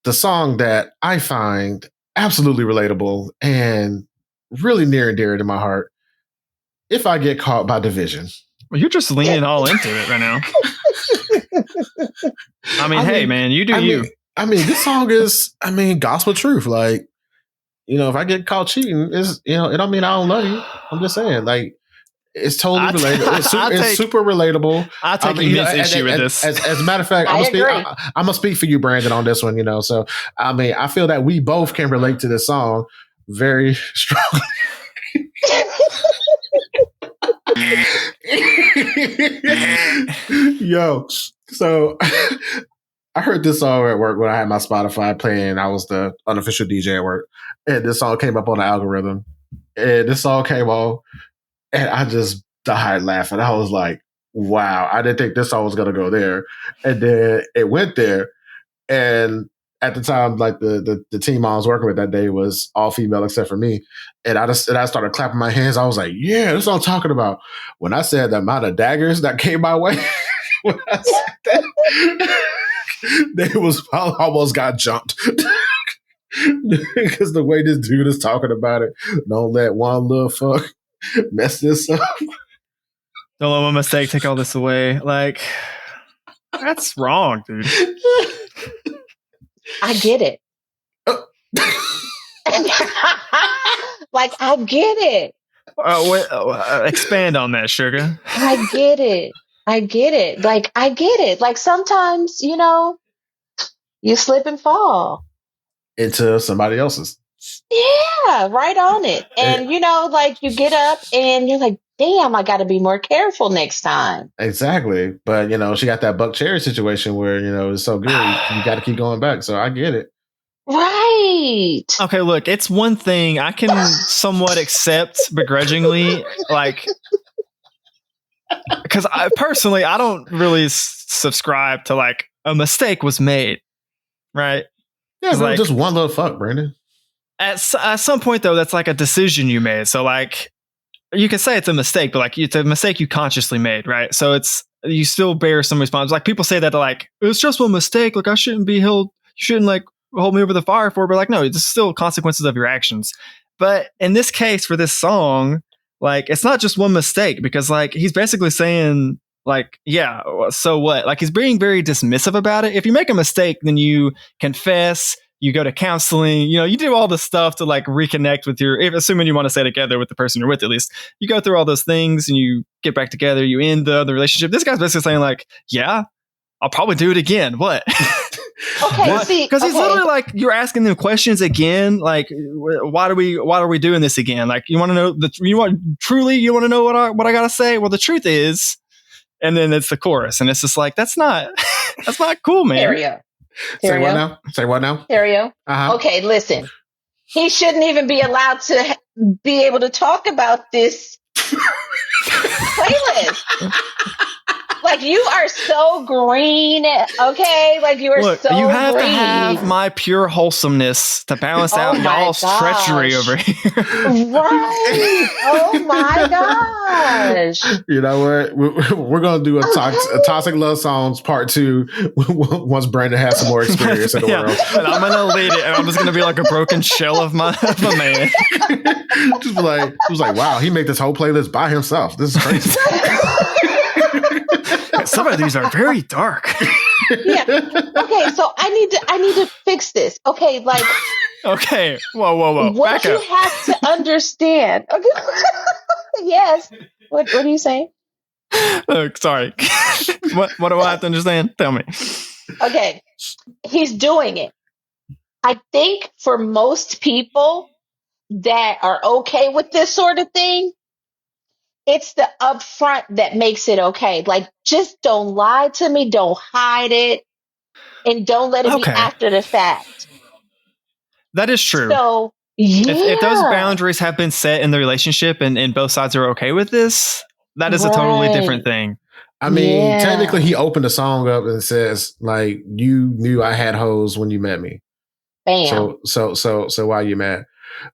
the song that I find absolutely relatable and really near and dear to my heart, "If I Get Caught" by Division.
Well, you're just leaning all into it right now. I mean, hey, man, you do you.
This song is, gospel truth. Like, if I get caught cheating, it don't mean I don't love you. I'm just saying, like, it's totally relatable. It's super relatable.
I take immense issue with this.
As a matter of fact, I'm gonna speak for you, Brandon, on this one. So I feel that we both can relate to this song very strongly. Yo, so I heard this song at work when I had my Spotify playing. I was the unofficial DJ at work, and this song came up on the algorithm. And this song came on, and I just died laughing. I was like, "Wow!" I didn't think this song was gonna go there, and then it went there. And at the time, like the team I was working with that day was all female except for me, and I started clapping my hands. I was like, "Yeah, that's what I'm talking about." When I said the amount of daggers that came my way, when I said that, I almost got jumped because the way this dude is talking about it. Don't let one little fuck mess this up.
Don't let one mistake take all this away. Like, that's wrong, dude.
I get it. Like, I get it.
Expand on that, Sugar.
I get it. Like, I get it. Like, sometimes, you slip and fall
into somebody else's.
Yeah, right on it. And, like, you get up and you're like, damn, I got to be more careful next time.
Exactly. But, she got that Buckcherry situation where, it's so good. You got to keep going back. So I get it.
Right.
Okay, look, it's one thing I can somewhat accept begrudgingly, like, because I don't really subscribe to, like, a mistake was made, right?
Yeah, like, just one little fuck, Brandon.
At some point, though, that's like a decision you made. So, like, you can say it's a mistake, but, like, it's a mistake you consciously made, right? So you still bear some responsibility. Like, people say that, like, it's just one mistake. Like, I shouldn't be held. You shouldn't, like, hold me over the fire for it. But, like, no, it's still consequences of your actions. But in this case, for this song, like, it's not just one mistake, because, like, he's basically saying, like, yeah, so what? Like, he's being very dismissive about it. If you make a mistake, then you confess, you go to counseling, you do all the stuff to, like, reconnect with assuming you want to stay together with the person you're with, at least. You go through all those things and you get back together, you end the relationship. This guy's basically saying, like, yeah, I'll probably do it again. What?
Okay,
because he's literally like, you're asking them questions again. Like, why are we doing this again? Like, you want to know you want to know what I gotta say? Well, the truth is, and then it's the chorus, and it's just like, that's not cool, man.
Say what now?
Terrio. Uh-huh. Okay, listen. He shouldn't even be allowed to be able to talk about this playlist. Like, you are so green, okay? Like, you are so green.
You have to have my pure wholesomeness to balance out y'all's treachery over here.
Right. Oh, my gosh.
You know what? We're going to do a Toxic Love Songs Part 2 once Brandon has some more experience in the world.
And I'm going to lead it, and I'm just going to be like a broken shell of a man.
Just like, wow, he made this whole playlist by himself. This is crazy.
Some of these are very dark.
Yeah. Okay, so I need to fix this. Okay, like.
Okay. Whoa.
What
back
you
up.
have to understand. Okay. Yes. What are you saying?
Sorry. What do I have to understand? Tell me.
Okay. He's doing it. I think for most people that are okay with this sort of thing, it's the upfront that makes it okay. Like, just don't lie to me. Don't hide it. And don't let it be after the fact.
That is true.
So, yeah.
If those boundaries have been set in the relationship and both sides are okay with this, that is a totally different thing.
I mean, technically, he opened the song up and says, like, you knew I had hoes when you met me.
Bam.
So why are you mad?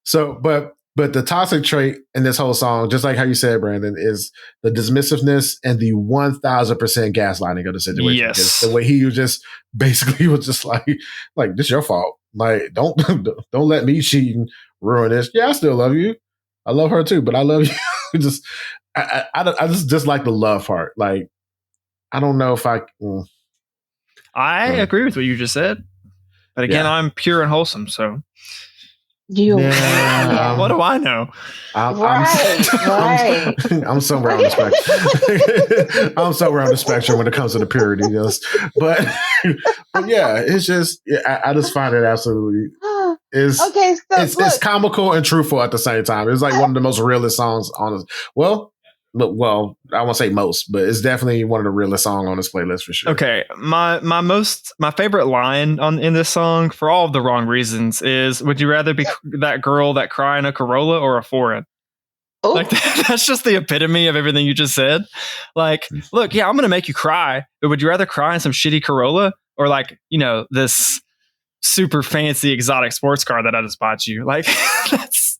So, but But the toxic trait in this whole song, just like how you said, Brandon, is the dismissiveness and the 1000% gaslighting of the situation.
Yes.
The way he was just basically was just like this your fault. Like, don't let me cheat and ruin this. Yeah, I still love you. I love her too, but I love you. I just dislike the love part. Like, I don't know if
I agree with what you just said. But again, I'm pure and wholesome, so. What do I know?
Right.
I'm somewhere on the spectrum. I'm somewhere on the spectrum when it comes to the purity, but yeah, it's just I just find it absolutely it's comical and truthful at the same time. It's like one of the most realist songs on it. Well, I won't say most, but it's definitely one of the realest songs on this playlist for sure.
Okay, my favorite line in this song, for all of the wrong reasons, is: would you rather be that girl that cry in a Corolla or a foreign?
Oh.
Like, that's just the epitome of everything you just said. Like, look, yeah, I'm gonna make you cry, but would you rather cry in some shitty Corolla or this super fancy exotic sports car that I just bought you? Like, that's.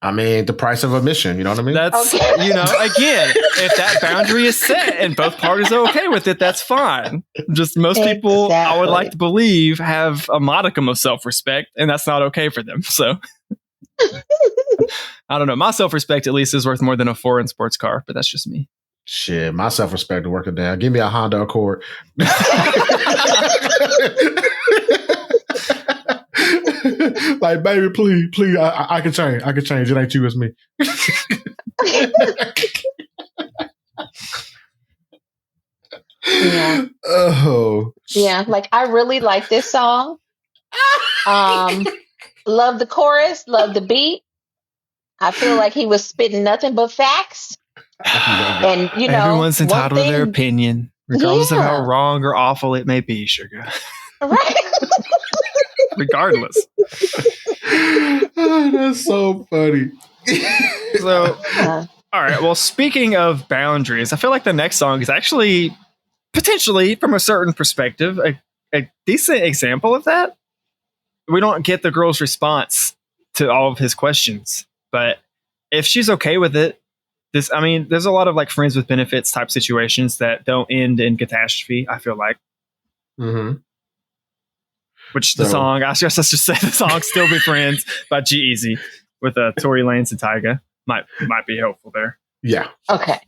I mean, the price of admission, you know what I mean?
That's, again, if that boundary is set and both parties are okay with it, that's fine. Just most people, I would like to believe, have a modicum of self-respect, and that's not okay for them. So, I don't know. My self-respect, at least, is worth more than a foreign sports car, but that's just me.
Shit, my self-respect is working down. Give me a Honda Accord. Like, baby, please, I can change. I can change. It ain't you, it's me.
Yeah.
Oh.
Yeah, like, I really like this song. Love the chorus, love the beat. I feel like he was spitting nothing but facts. And,
everyone's entitled to their opinion, regardless of how wrong or awful it may be, Sugar.
Right.
Regardless.
Oh, that's so funny.
So, all right. Well, speaking of boundaries, I feel like the next song is actually potentially, from a certain perspective, a decent example of that. We don't get the girl's response to all of his questions, but if she's okay with it, there's a lot of friends with benefits type situations that don't end in catastrophe, I feel like.
Mm-hmm.
Which the song, I guess let's just say the song "Still Be Friends" by G-Eazy with Tory, Lanez, and Tyga might be helpful there.
Yeah.
Okay.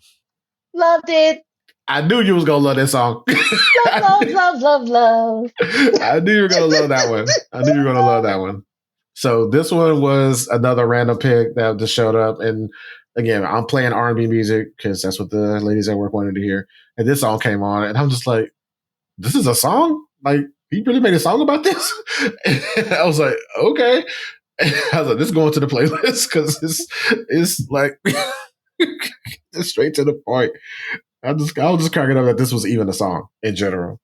Loved it.
I knew you was gonna love that song.
Love.
I knew you were gonna love that one. So this one was another random pick that just showed up, and again, I'm playing R&B music because that's what the ladies at work wanted to hear. And this song came on, and I'm just like, "This is a song? Like, he really made a song about this?" And I was like, "Okay." And I was like, "This is going to the playlist because it's like it's straight to the point." I was just cracking up that this was even a song in general.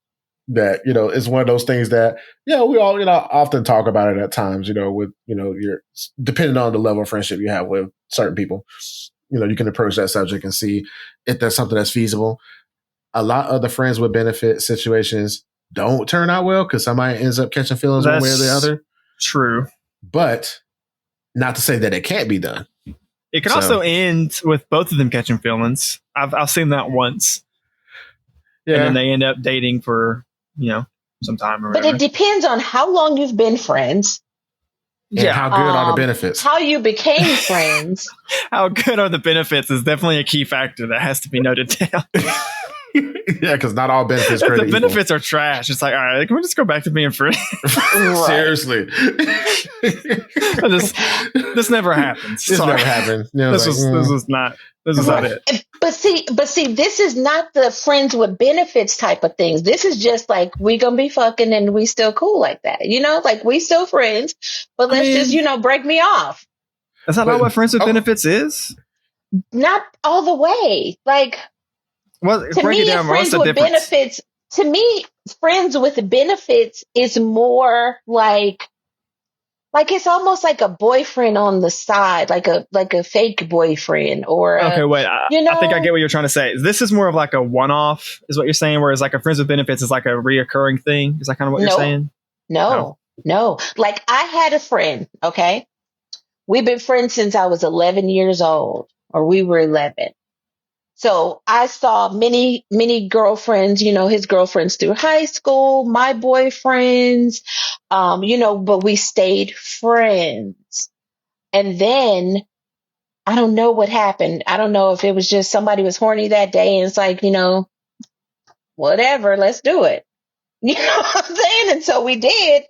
That, it's one of those things that, we all, often talk about it at times, with, your, depending on the level of friendship you have with certain people, you can approach that subject and see if there's something that's feasible. A lot of the friends with benefit situations don't turn out well because somebody ends up catching feelings one way or the other.
True.
But not to say that it can't be done.
It can also end with both of them catching feelings. I've seen that once. Yeah. And then they end up dating for, some time or whatever.
But it depends on how long you've been friends.
And how good are the benefits?
How you became friends.
How good are the benefits is definitely a key factor that has to be noted down.
Yeah, because not all benefits are
the benefits are trash. It's like, all right, can we just go back to being friends?
Seriously.
This never happens.
This never happened.
This is not it.
But see, this is not the friends with benefits type of things. This is just like, we gonna be fucking and we still cool like that. Like, we still friends, but let's just, break me off.
That's not what friends with benefits is?
Not all the way. Like, to me, friends with benefits. To me, friends with benefits is more like it's almost like a boyfriend on the side, like a fake boyfriend, or
okay. Wait, I think I get what you're trying to say. This is more of like a one-off, is what you're saying. Whereas like a friends with benefits is like a reoccurring thing. Is that kind of what you're saying?
No. Like, I had a friend. Okay, we've been friends since I was 11 years old, or we were 11. So I saw many, many girlfriends, his girlfriends through high school, my boyfriends, but we stayed friends. And then I don't know what happened. I don't know if it was just somebody was horny that day and it's like, whatever, let's do it. You know what I'm saying? And so we did,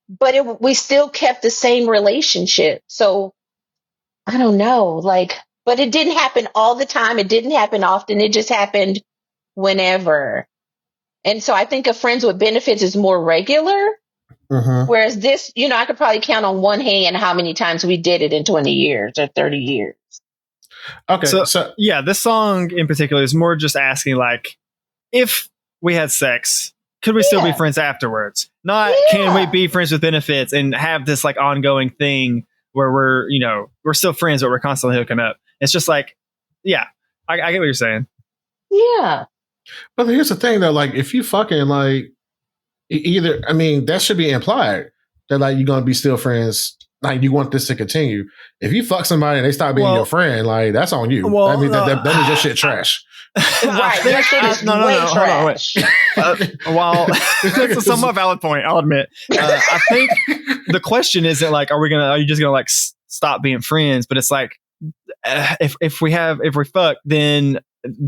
but we still kept the same relationship. So I don't know, but it didn't happen all the time. It didn't happen often. It just happened whenever. And so I think a friends with benefits is more regular. Mm-hmm. Whereas this, I could probably count on one hand how many times we did it in 20 years or 30 years.
Okay.
So yeah, this song in particular is more just asking, if we had sex, could we still be friends afterwards? Not can we be friends with benefits and have this ongoing thing where we're still friends, but we're constantly hooking up. It's just I get what you're saying.
Yeah.
But here's the thing though, if you fucking either, that should be implied that you're going to be still friends. You want this to continue. If you fuck somebody and they stop being your friend, that's on you.
Well,
that means your shit trash.
Right. Your shit is way trash.
While that's a somewhat valid point, I'll admit. I think the question isn't are you just gonna stop being friends? But it's if we fuck, then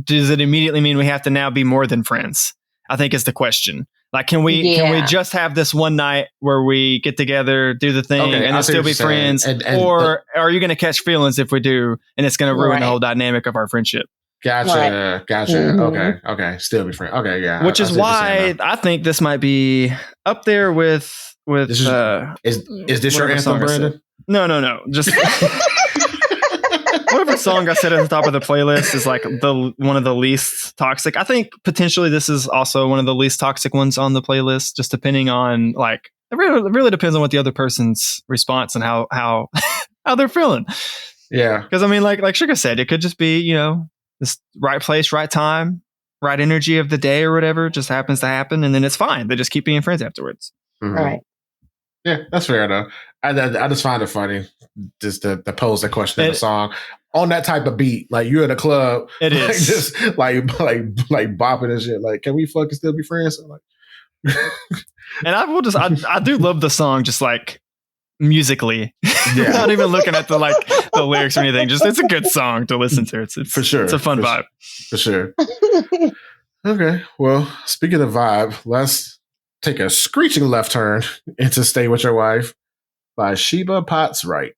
does it immediately mean we have to now be more than friends? I think is the question. Can we just have this one night where we get together, do the thing, and then still be friends? Or are you going to catch feelings if we do, and it's going to ruin the whole dynamic of our friendship?
Gotcha. Mm-hmm. Okay. Still be friends. Okay, yeah.
Which is why I think this might be up there with. Is
this your anthem, Brandon?
No. Just. Whatever song I said at the top of the playlist is one of the least toxic. I think potentially this is also one of the least toxic ones on the playlist, just depending on it really depends on what the other person's response and how how they're feeling.
Yeah.
Because like Suga said, it could just be, this right place, right time, right energy of the day or whatever just happens to happen. And then it's fine. They just keep being friends afterwards.
Mm-hmm.
Right.
Yeah, that's fair though. I just find it funny just to pose that question in the song on that type of beat. You're at a club,
it is
just bopping and shit. Can we fucking still be friends?
And I do love the song, just musically, not even looking at the lyrics or anything. Just it's a good song to listen to. It's
for sure.
It's a fun vibe
for sure. Okay, well, speaking of vibe, let's take a screeching left turn into "Stay With Your Wife" by Sheba Potts-Wright.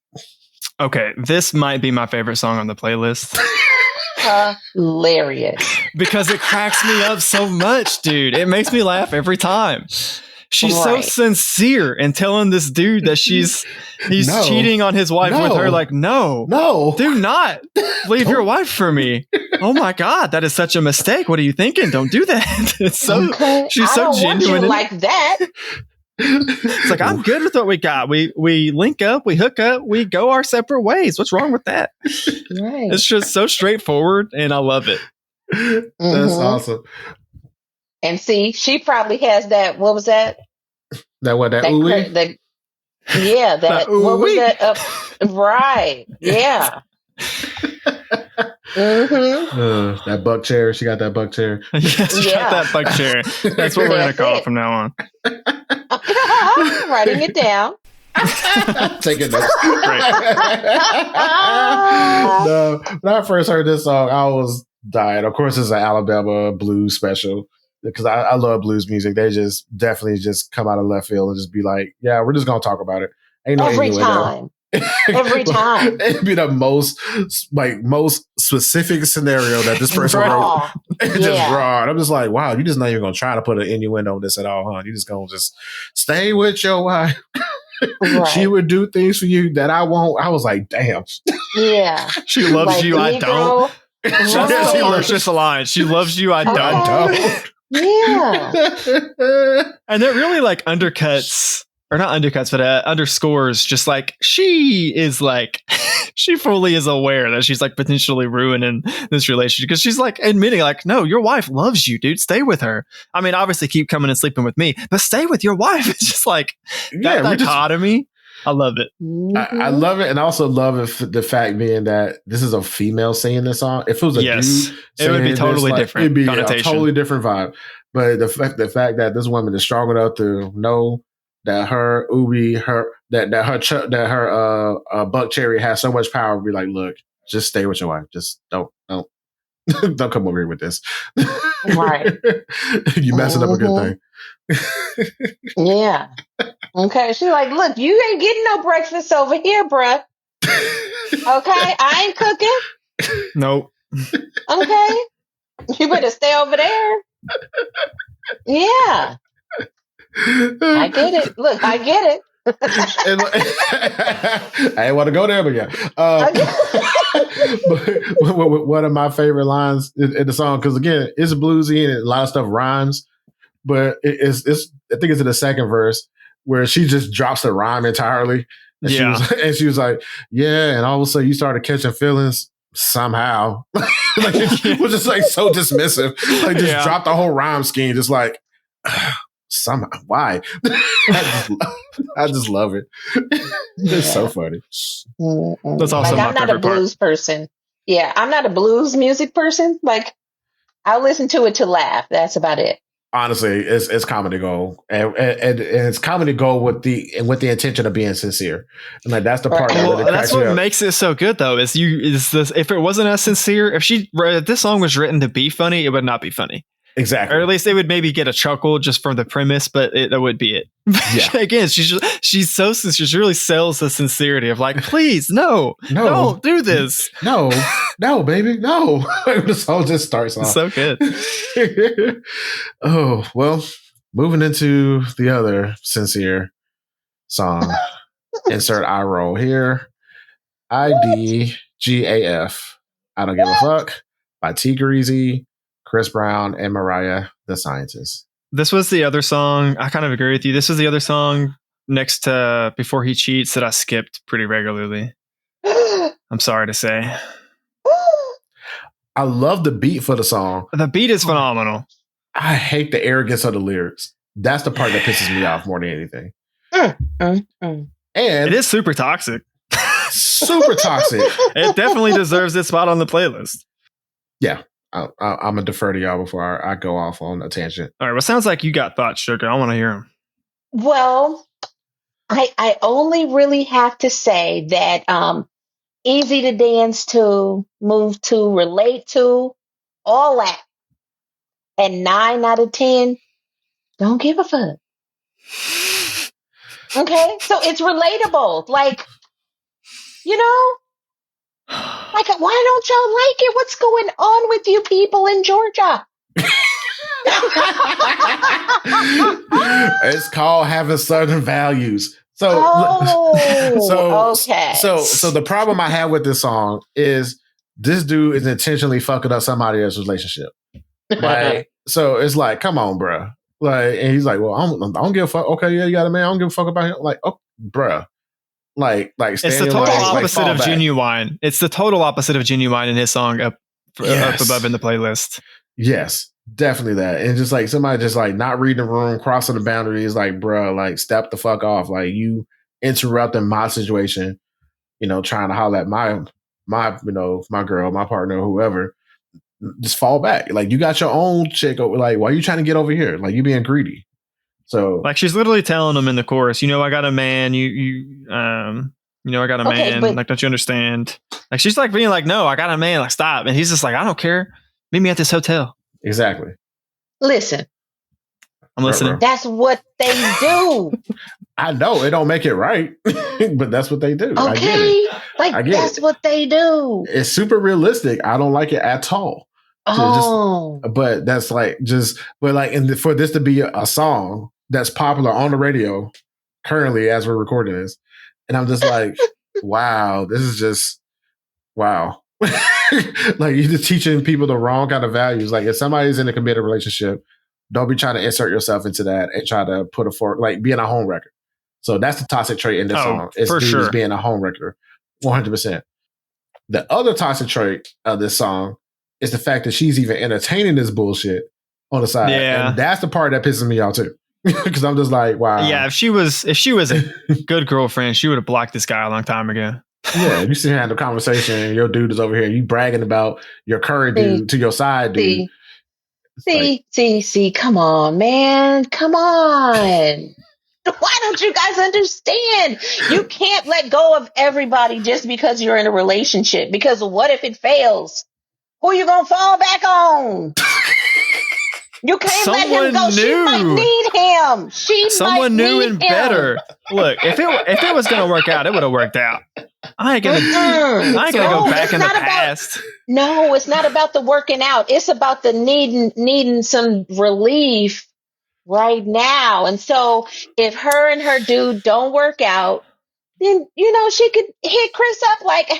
Okay, this might be my favorite song on the playlist.
Hilarious.
Because it cracks me up so much, dude. It makes me laugh every time. She's so sincere in telling this dude that he's cheating on his wife with her. No, do not leave your wife for me. Oh my God, that is such a mistake. What are you thinking? Don't do that. It's so she's so genuine.
Want you like that.
It's I'm good with what we got. We link up, we hook up, we go our separate ways. What's wrong with that?
Right.
It's just so straightforward, and I love it.
That's awesome.
And see, she probably has that. What was that?
That what? That ooey?
Yeah. That. What was that? Right. Yeah.
Mm-hmm. That Buckcherry. She got that Buckcherry.
Yes, she got that Buckcherry. That's what we're gonna call it from now on.
Writing it down.
Taking notes. No, when I first heard this song, I was dying. Of course, it's an Alabama blues special because I love blues music. They just definitely just come out of left field and just be like, "Yeah, we're just gonna talk about it." Ain't no
every time. Every time.
It'd be the most specific scenario that this person wrote. Just raw. And I'm just like, wow, you're just not even gonna try to put an innuendo on this at all, huh? You just gonna just stay with your wife. Right. She would do things for you that I won't. I was like, damn.
Yeah.
She loves you, I don't. That's just a line. She loves you, I don't.
Yeah.
And it really undercuts, or not undercuts, but underscores just she is she fully is aware that she's potentially ruining this relationship, because she's admitting no, your wife loves you, dude. Stay with her. I mean, obviously keep coming and sleeping with me, but stay with your wife. It's just that dichotomy. I love it.
I love it, and I also love the fact being that this is a female singing this song. If it was a dude,
it would be totally different.
It'd be a totally different vibe. But the fact that this woman is strong enough to know that her Buckcherry has so much power, be like, look, just stay with your wife. Just don't don't come over here with this.
Right.
You messing up a good thing.
Yeah. Okay. She's like, look, you ain't getting no breakfast over here, bruh. Okay. I ain't cooking.
Nope.
Okay. You better stay over there. Yeah. I get it. Look, I get it.
I ain't want to go there, but yeah. But one of my favorite lines in the song, because again, it's bluesy and a lot of stuff rhymes, but it's I think it's in the second verse where she just drops the rhyme entirely. And she was like, yeah, and all of a sudden you started catching feelings somehow. Like it was just like so dismissive. Like just drop the whole rhyme scheme, just like somehow. Why? I just love it. It's so funny.
That's also
like, I'm not a blues person. Yeah, I'm not a blues music person. Like, I'll listen to it to laugh. That's about it.
Honestly, it's comedy gold, and it's comedy gold with the intention of being sincere, and like that's the part that really
that's what makes it so good, though. Is this? If it wasn't as sincere, if this song was written to be funny, it would not be funny.
Exactly.
Or at least they would maybe get a chuckle just from the premise, but that would be it. Yeah. Again, she's so sincere. She really sells the sincerity of like, please, no, don't do this.
No, baby, no. The song just starts off.
So good.
Oh, well, moving into the other sincere song. Insert eye roll here. IDGAF. I don't give a fuck. By G-Eazy, Chris Brown, and Mariah, the Scientist.
This was the other song. I kind of agree with you. This was the other song next to Before He Cheats that I skipped pretty regularly. I'm sorry to say.
I love the beat for the song.
The beat is phenomenal.
I hate the arrogance of the lyrics. That's the part that pisses me off more than anything. And
it is super toxic.
Super toxic.
It definitely deserves its spot on the playlist.
Yeah. I'm going to defer to y'all before I go off on a tangent.
All right. Well, sounds like you got thoughts, Sugar. I want to hear them.
Well, I only really have to say that easy to dance to, move to, relate to, all that. And 9 out of 10, don't give a fuck. Okay? So it's relatable. Like, you know? Like, why don't y'all like it? What's going on with you people in Georgia?
It's called having Southern values. So
okay.
So the problem I have with this song is this dude is intentionally fucking up somebody else's relationship. Like, so it's like, come on, bruh. Like, and he's like, well, I don't give a fuck. Okay, yeah, you got a man. I don't give a fuck about him. Like, oh, bruh. Like it's the
total opposite of Ginuwine. It's the total opposite of Ginuwine in his song up above in the playlist.
Yes, definitely that. And just like somebody just like not reading the room, crossing the boundaries, like, bro, like step the fuck off. Like you interrupting my situation, trying to holler at my my girl, my partner, whoever. Just fall back. Like you got your own chick over. Like, why are you trying to get over here? Like you being greedy. So
like she's literally telling him in the chorus, I got a man, I got a man. Like, don't you understand? Like she's like being like, no, I got a man. Like, stop. And he's just like, I don't care. Meet me at this hotel.
Exactly.
Listen.
I'm listening.
That's what they do.
I know it don't make it right, but that's what they do.
Okay.
I get it.
Like that's what they do.
It's super realistic. I don't like it at all. But that's like for this to be a song that's popular on the radio currently as we're recording this, and I'm just like, wow, this is just wow. Like you're just teaching people the wrong kind of values. Like if somebody's in a committed relationship, don't be trying to insert yourself into that and try to put like being a home wrecker. So that's the toxic trait in this song. It's
for sure.
being a home wrecker, 100%. The other toxic trait of this song is the fact that she's even entertaining this bullshit on the side.
Yeah.
And that's the part that pisses me off too. Because I'm just like, wow.
Yeah, if she was a good girlfriend, she would have blocked this guy a long time ago.
Yeah, if you sit here and have a conversation and your dude is over here, you bragging about your current dude to your side dude.
See, come on, man. Come on. Why don't you guys understand? You can't let go of everybody just because you're in a relationship. Because what if it fails? Who you gonna fall back on? You can't let him go. She might need him.
Someone new and better. Look, if it was gonna work out, it would have worked out. I ain't gonna go back in the past.
No, it's not about the working out. It's about the needing some relief right now. And so if her and her dude don't work out, then she could hit Chris up like,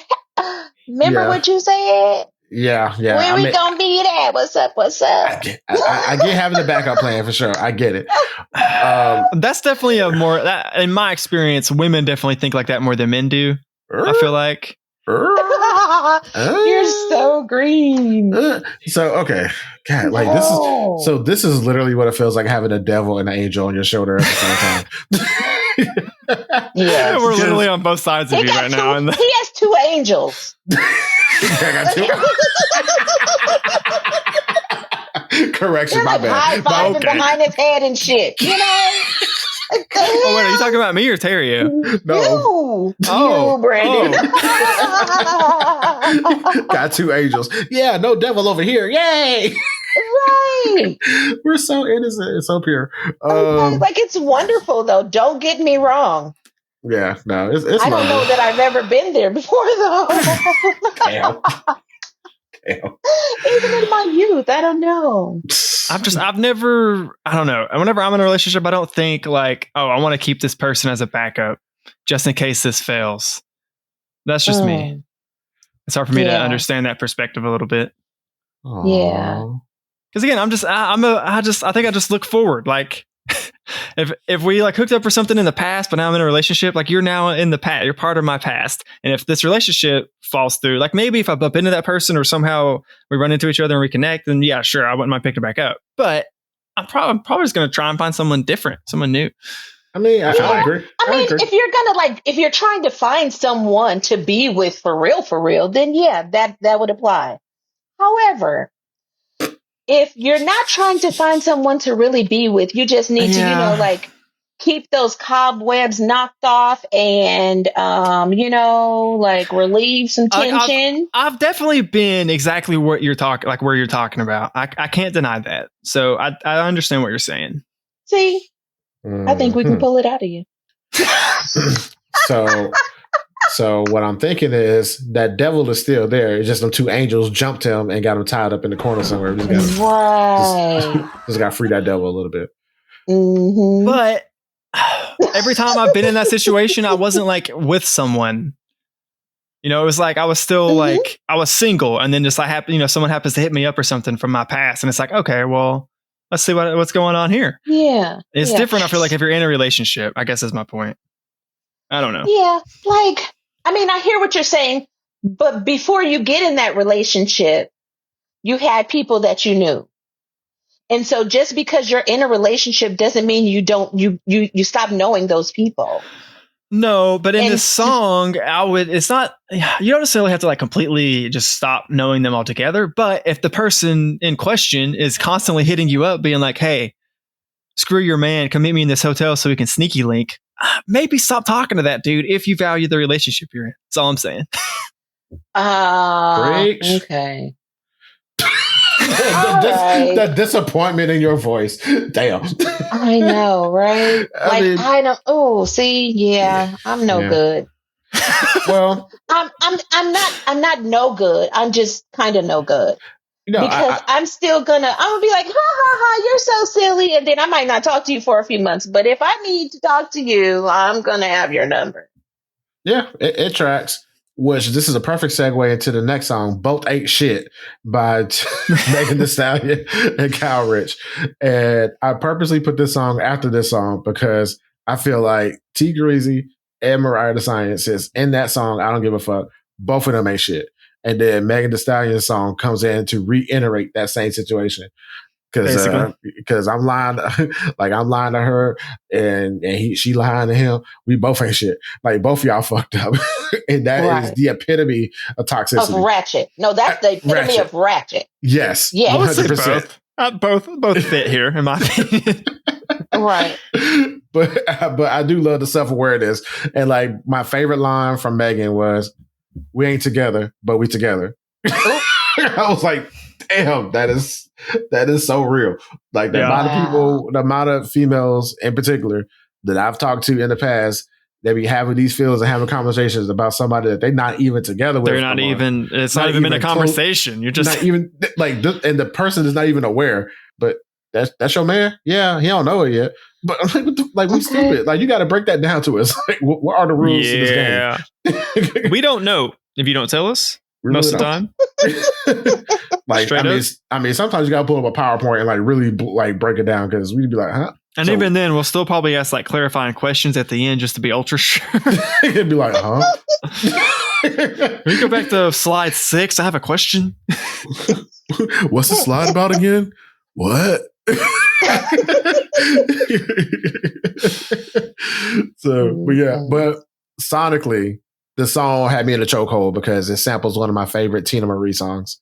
remember what you said?
Yeah.
Where we gonna be at? What's up?
I get having a backup plan for sure. I get it.
That's definitely in my experience, women definitely think like that more than men do. I feel like.
You're so green.
So okay, God, like this is literally what it feels like having a devil and an angel on your shoulder at the same time.
Yeah,
we're literally on both sides of you right now.
He has two angels.
Correction, my bad.
High-fiving behind his head and shit.
Oh wait, are you talking about me or Terry?
No.
You, Brandon.
Got two angels. Yeah, no devil over here. Yay!
Right.
We're so innocent and so pure.
Like it's wonderful though. Don't get me wrong.
Yeah, no, it's
I don't know that I've ever been there before though.
Damn.
Even in my youth, I don't know.
I don't know. Whenever I'm in a relationship, I don't think like, oh, I want to keep this person as a backup just in case this fails. That's just me. It's hard for me to understand that perspective a little bit.
Yeah.
Because again, I think I just look forward. Like if we like hooked up for something in the past, but now I'm in a relationship, like you're now in the past, you're part of my past. And if this relationship falls through, like maybe if I bump into that person or somehow we run into each other and reconnect, then yeah, sure, I wouldn't mind picking it back up. But I'm probably just going to try and find someone different, someone new.
I mean, I agree.
If you're trying to find someone to be with for real, then yeah, that would apply. However, if you're not trying to find someone to really be with, you just need to, keep those cobwebs knocked off and, relieve some tension.
I've definitely been exactly what you're talking about. I can't deny that. So I understand what you're saying.
See, I think we can pull it out of you.
So what I'm thinking is that devil is still there. It's just them two angels jumped him and got him tied up in the corner somewhere. Just got to free that devil a little bit.
Mm-hmm.
But every time I've been in that situation, I wasn't like with someone. It was like I was still like I was single, and then just someone happens to hit me up or something from my past, and it's like, okay, well, let's see what's going on here.
Yeah,
it's different. I feel like if you're in a relationship, I guess is my point. I don't know.
Yeah, I hear what you're saying, but before you get in that relationship, you had people that you knew. And so just because you're in a relationship doesn't mean you stop knowing those people.
No, but in this song, it's not, you don't necessarily have to like completely just stop knowing them altogether. But if the person in question is constantly hitting you up being like, hey, screw your man, come meet me in this hotel so we can sneaky link. Maybe stop talking to that dude if you value the relationship you're in. That's all I'm saying.
Okay.
The disappointment in your voice. Damn.
I know, right? I know. Oh, see, I'm no good.
Well,
I'm not no good. I'm just kind of no good. Because I'm gonna be like, ha ha ha, you're so silly. And then I might not talk to you for a few months. But if I need to talk to you, I'm going to have your number.
Yeah, it tracks. Which this is a perfect segue into the next song, Both Ain't Shit by Megan Thee Stallion and Kyle Richh. And I purposely put this song after this song because I feel like G-Eazy and Mariah the Science is in that song. I don't give a fuck. Both of them ain't shit. And then Megan Thee Stallion's song comes in to reiterate that same situation. because I'm lying, like I'm lying to her, and she lying to him. We both ain't shit. Like both of y'all fucked up, and that is the epitome of toxicity.
Of ratchet. No, that's the epitome of ratchet.
Yes,
yeah,
100%. Both fit here, in my opinion.
Right.
But I do love the self-awareness, and like my favorite line from Megan was, "We ain't together, but we together." I was like, damn, that is so real. Like the amount of people, the amount of females in particular that I've talked to in the past, they be having these feels and having conversations about somebody that they're not even together with.
They're not even. It's not even been a conversation. You're just
not even like, and the person is not even aware. But that's your man. Yeah, he don't know it yet. But like we stupid. Like you got to break that down to us. Like what are the rules to this game?
We don't know if you don't tell us. Most of the time.
Like, I mean, sometimes you gotta pull up a PowerPoint and like really like break it down, because we'd be like, huh?
And even then, we'll still probably ask like clarifying questions at the end just to be ultra sure.
It'd be like, huh?
Can we go back to slide 6? I have a question.
What's the slide about again? What? But sonically, the song had me in a chokehold because it samples one of my favorite Tina Marie songs.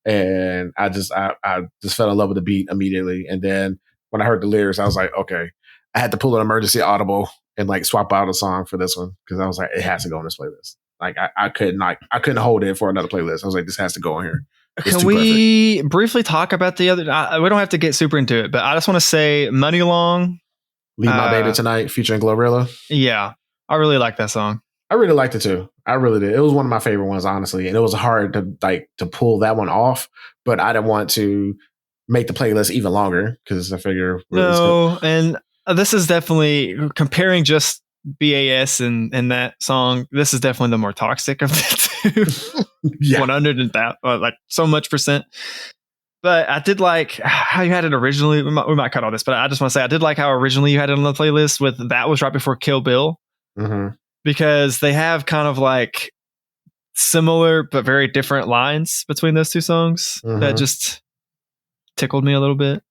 And I just fell in love with the beat immediately. And then when I heard the lyrics, I was like, okay, I had to pull an emergency audible and like swap out a song for this one, because I was like, it has to go on this playlist. Like I couldn't hold it for another playlist. I was like, this has to go on here.
Can we briefly talk about the other? We don't have to get super into it, but I just want to say Money Long.
Leave My Baby Tonight featuring Glorilla.
Yeah, I really like that song.
I really liked it too. I really did. It was one of my favorite ones, honestly. And it was hard to pull that one off, but I didn't want to make the playlist even longer because I figure.
And this is definitely comparing just B.A.S. and that song. This is definitely the more toxic of the two. Yeah. 100 and that, like so much %. But I did like how you had it originally. We might cut all this, but I just want to say I did like how originally you had it on the playlist with that was right before Kill Bill. Mm-hmm. Because they have kind of like similar but very different lines between those two songs that just tickled me a little bit.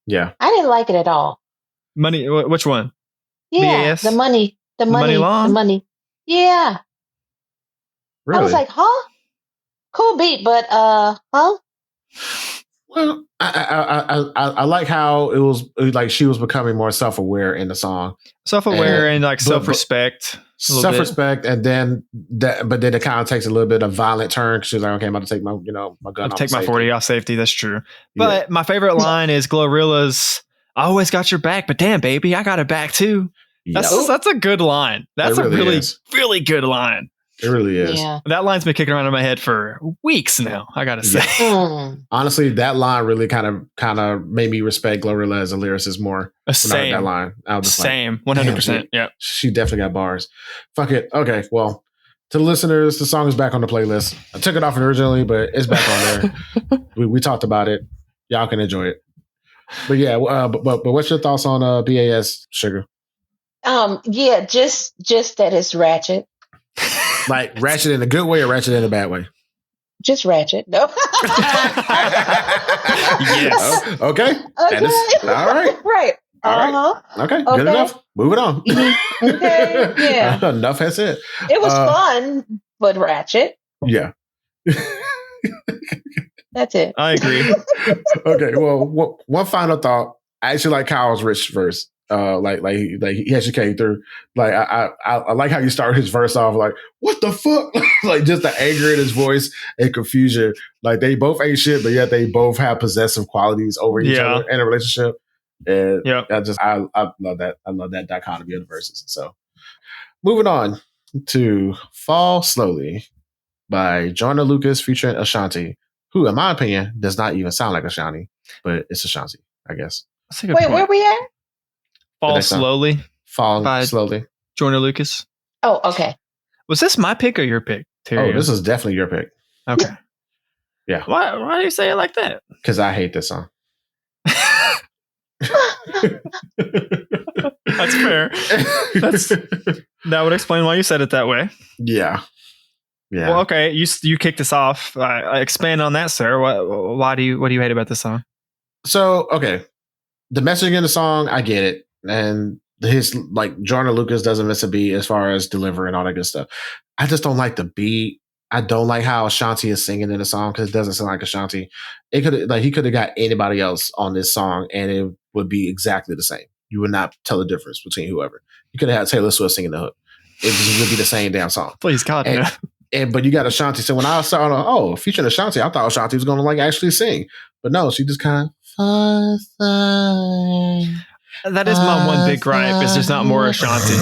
Yeah.
I didn't like it at all.
Money, which one?
Yeah,
B.A.S?
the money. Yeah.
Really?
I was like, huh? Cool beat, but huh?
Well, I like how it was like she was becoming more self-aware in the song.
Self-aware and like self-respect.
Self-respect, and then but then it kind of takes a little bit of violent turn. She's like, okay, I'm about to take my gun.
I'll take my 40 off safety. That's true. But my favorite line is Glorilla's, "I always got your back, but damn, baby, I got it back too." That's a good line. That's really a really, really good line.
It really is.
Yeah.
That line's been kicking around in my head for weeks now, I gotta say.
Honestly, that line really kind of made me respect Glorilla as a lyricist more.
Same.
That line. I was just
same. 100%. Yeah.
She definitely got bars. Fuck it. Okay. Well, to the listeners, the song is back on the playlist. I took it off originally, but it's back on there. we talked about it. Y'all can enjoy it. But yeah, but what's your thoughts on B.A.S, Sugar?
Yeah, just that it's ratchet.
Like ratchet in a good way or ratchet in a bad way?
Just ratchet. No.
Yes.
Oh, okay. All right.
Right.
All right. Okay. Good enough. Moving on.
Okay. Yeah.
Enough has said.
It was fun, but ratchet.
Yeah.
That's it.
I agree.
Okay. Well, one final thought. I actually like Kyle's Richh verse. Like he actually came through. Like I like how you start his verse off like, what the fuck? Like just the anger in his voice and confusion. Like they both ain't shit, but yet they both have possessive qualities over each other in a relationship. And I love that. I love that dichotomy of the verses. So moving on to Fall Slowly by Joyner Lucas featuring Ashanti, who in my opinion does not even sound like Ashanti, but it's Ashanti, I guess.
Wait, where we at?
Fall Slowly.
Fall Slowly.
Joyner Lucas.
Oh, okay.
Was this my pick or your pick, Terry?
Oh, this is definitely your pick.
Okay.
Yeah.
Why do you say it like that?
Because I hate this song.
That's fair. That would explain why you said it that way.
Yeah. Yeah.
Well, okay. You kicked us off. Expand on that, sir. What do you hate about this song?
So, okay. The messaging in the song, I get it. And his, like, Joyner Lucas doesn't miss a beat as far as delivery and all that good stuff. I just don't like the beat. I don't like how Ashanti is singing in the song because it doesn't sound like Ashanti. He could have got anybody else on this song and it would be exactly the same. You would not tell the difference between whoever. You could have had Taylor Swift singing the hook. It just would be the same damn song.
Please, God, no.
But you got Ashanti. So when I saw, featuring Ashanti, I thought Ashanti was going to like actually sing. But no, she just kind of.
That is my one big gripe. Is there's not more Ashanti.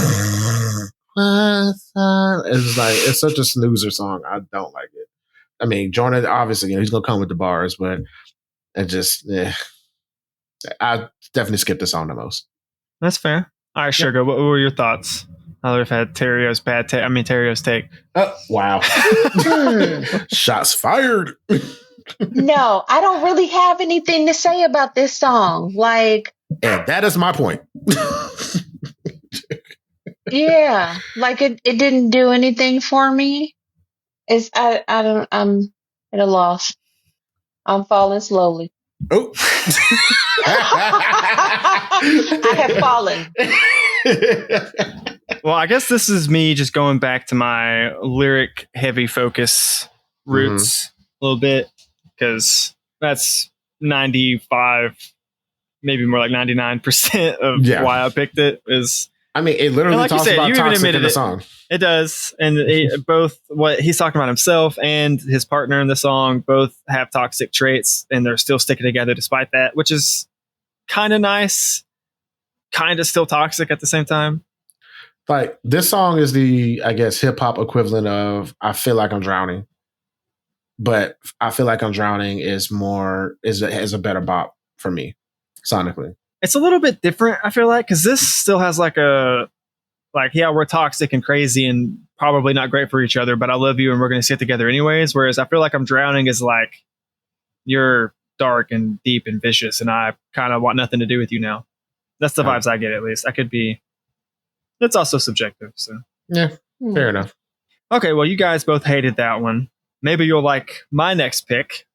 It's like it's such a snoozer song. I don't like it. I mean, Joyner obviously, he's gonna come with the bars, but it just, I definitely skipped the song the most.
That's fair. All right, Sugar. What were your thoughts? Now that we've had Terrio's Terrio's take.
Oh, wow! Shots fired.
No, I don't really have anything to say about this song. Like,
and that is my point.
Yeah, like it didn't do anything for me. I'm at a loss. I'm falling slowly.
Oh.
I have fallen.
Well, I guess this is me just going back to my lyric heavy focus roots a little bit, because that's 95, maybe more like 99% of why I picked it. Is, I
mean, it literally talks about toxic in the song.
It does. And both what he's talking about himself and his partner in the song both have toxic traits, and they're still sticking together despite that, which is kind of nice, kind of still toxic at the same time.
Like, this song is the, I guess, hip hop equivalent of I Feel Like I'm Drowning. But I Feel Like I'm Drowning is a better bop for me, sonically.
It's a little bit different, I feel like, because this still has we're toxic and crazy and probably not great for each other, but I love you and we're going to sit together anyways. Whereas I Feel Like I'm Drowning is like, you're dark and deep and vicious and I kind of want nothing to do with you now. That's the vibes I get, at least. It's also subjective. So
yeah, fair enough.
Okay, well, you guys both hated that one. Maybe you'll like my next pick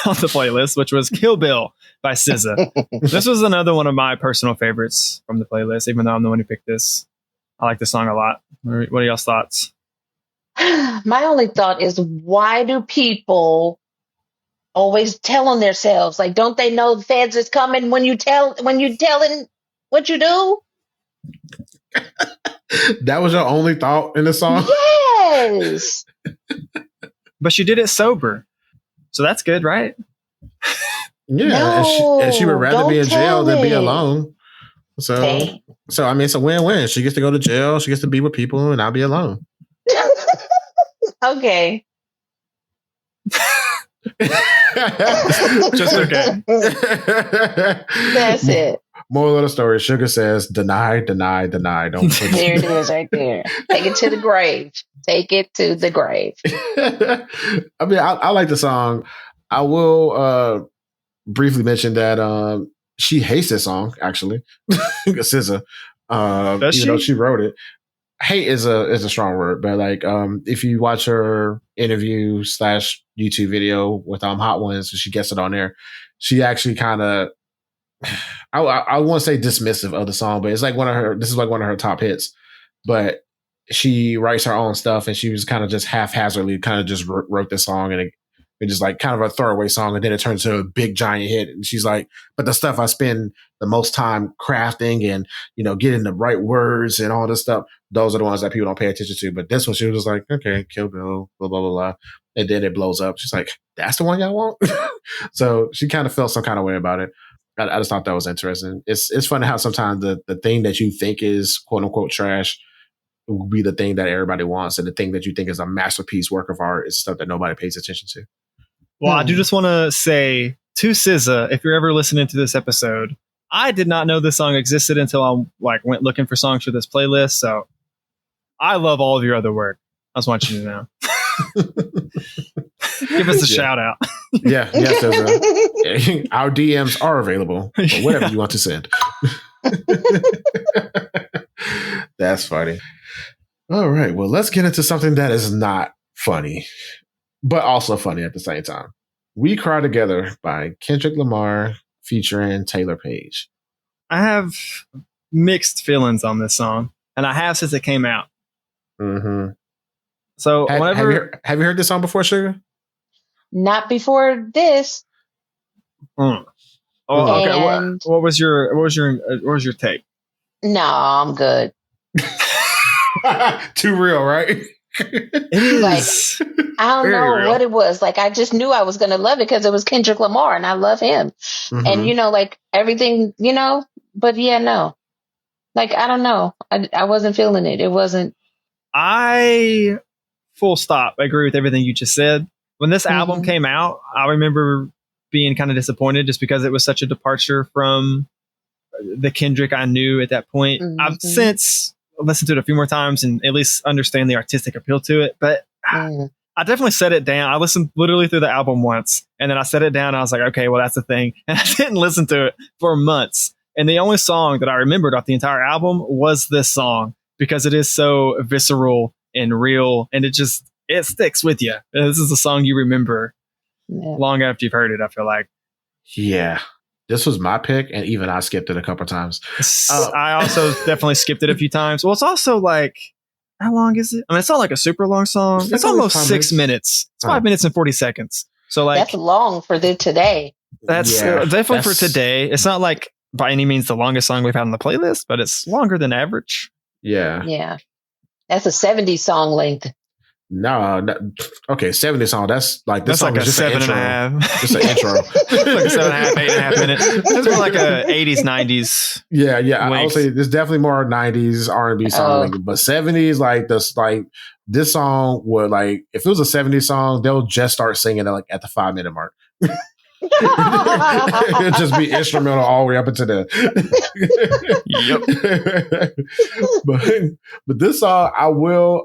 on the playlist, which was Kill Bill by SZA. This was another one of my personal favorites from the playlist, even though I'm the one who picked this. I like the song a lot. What are y'all's thoughts?
My only thought is, why do people always tell on themselves? Like, don't they know the feds is coming when you telling what you do?
That was your only thought in the song?
Yes.
But she did it sober. So that's good, right?
Yeah.
No,
and she would rather be in jail than be
it.
alone. So I mean, it's a win-win. She gets to go to jail. She gets to be with people and I'll be alone.
Okay.
Just okay.
That's it.
Moral of the story, Sugar says, deny, deny, deny. Don't put
There it is right there. Take it to the grave. Take it to the grave.
I mean, I like the song. I will briefly mention that she hates this song, actually. SZA. Even though she wrote it. Hate is a strong word, but like if you watch her interview / YouTube video with Hot Ones, she gets it on there. She actually kind of, I won't say dismissive of the song, but it's like this is like one of her top hits. But she writes her own stuff, and she was kind of just haphazardly kind of just wrote this song, and it just like kind of a throwaway song, and then it turns into a big giant hit. And she's like, but the stuff I spend the most time crafting and, getting the right words and all this stuff, those are the ones that people don't pay attention to. But this one, she was just like, okay, Kill Bill, blah, blah, blah, blah. And then it blows up. She's like, that's the one y'all want? So she kind of felt some kind of way about it. I just thought that was interesting. It's funny how sometimes the thing that you think is quote unquote trash will be the thing that everybody wants. And the thing that you think is a masterpiece work of art is stuff that nobody pays attention to.
Well, I do just want to say to SZA, if you're ever listening to this episode, I did not know this song existed until I went looking for songs for this playlist. So I love all of your other work. I just want you to know. Give us a shout out.
Yes, SZA. Our DMs are available for whatever you want to send. That's funny. All right. Well, let's get into something that is not funny, but also funny at the same time. We Cry Together by Kendrick Lamar featuring Taylour Paige.
I have mixed feelings on this song, and I have since it came out.
Mm-hmm.
So
have you heard this song before, Suga?
Not before this.
Oh, okay. What was your take?
No, I'm good.
Too real, right?
It is.
Like, I don't know
real.
what it was. Like, I just knew I was going to love it because it was Kendrick Lamar and I love him.
Mm-hmm.
And, you know, like everything, you know, but yeah, no. Like, I don't know. I wasn't feeling it. It wasn't.
I full stop agree with everything you just said. When this album came out, I remember being kind of disappointed just because it was such a departure from the Kendrick I knew at that point. I've since listened to it a few more times and at least understand the artistic appeal to it, but I definitely set it down. I listened literally through the album once, and then I set it down and I was like, okay, well, that's the thing. And I didn't listen to it for months. And the only song that I remembered off the entire album was this song because it is so visceral and real, and it sticks with you. This is a song you remember long after you've heard it, I feel like.
Yeah. This was my pick, and even I skipped it a couple times.
I also definitely skipped it a few times. Well, it's also like, how long is it? I mean, it's not like a super long song. It's almost 6 minutes. It's 5 minutes and 40 seconds. So like,
that's long for today.
That's definitely for today. It's not like by any means the longest song we've had on the playlist, but it's longer than average.
Yeah.
Yeah. That's a 70 song length.
No, okay, 70 song. That's like this song
like
is just an intro.
7.5.
Just an intro.
Like a 7.5, 8.5 minutes. It's more like a 80s, 90s.
Yeah. I would say there's definitely more 90s R&B song, but 70s this song would like if it was a 70s song, they'll just start singing it like at the 5 minute mark. It'll just be instrumental all the way up into the. Yep. But this song,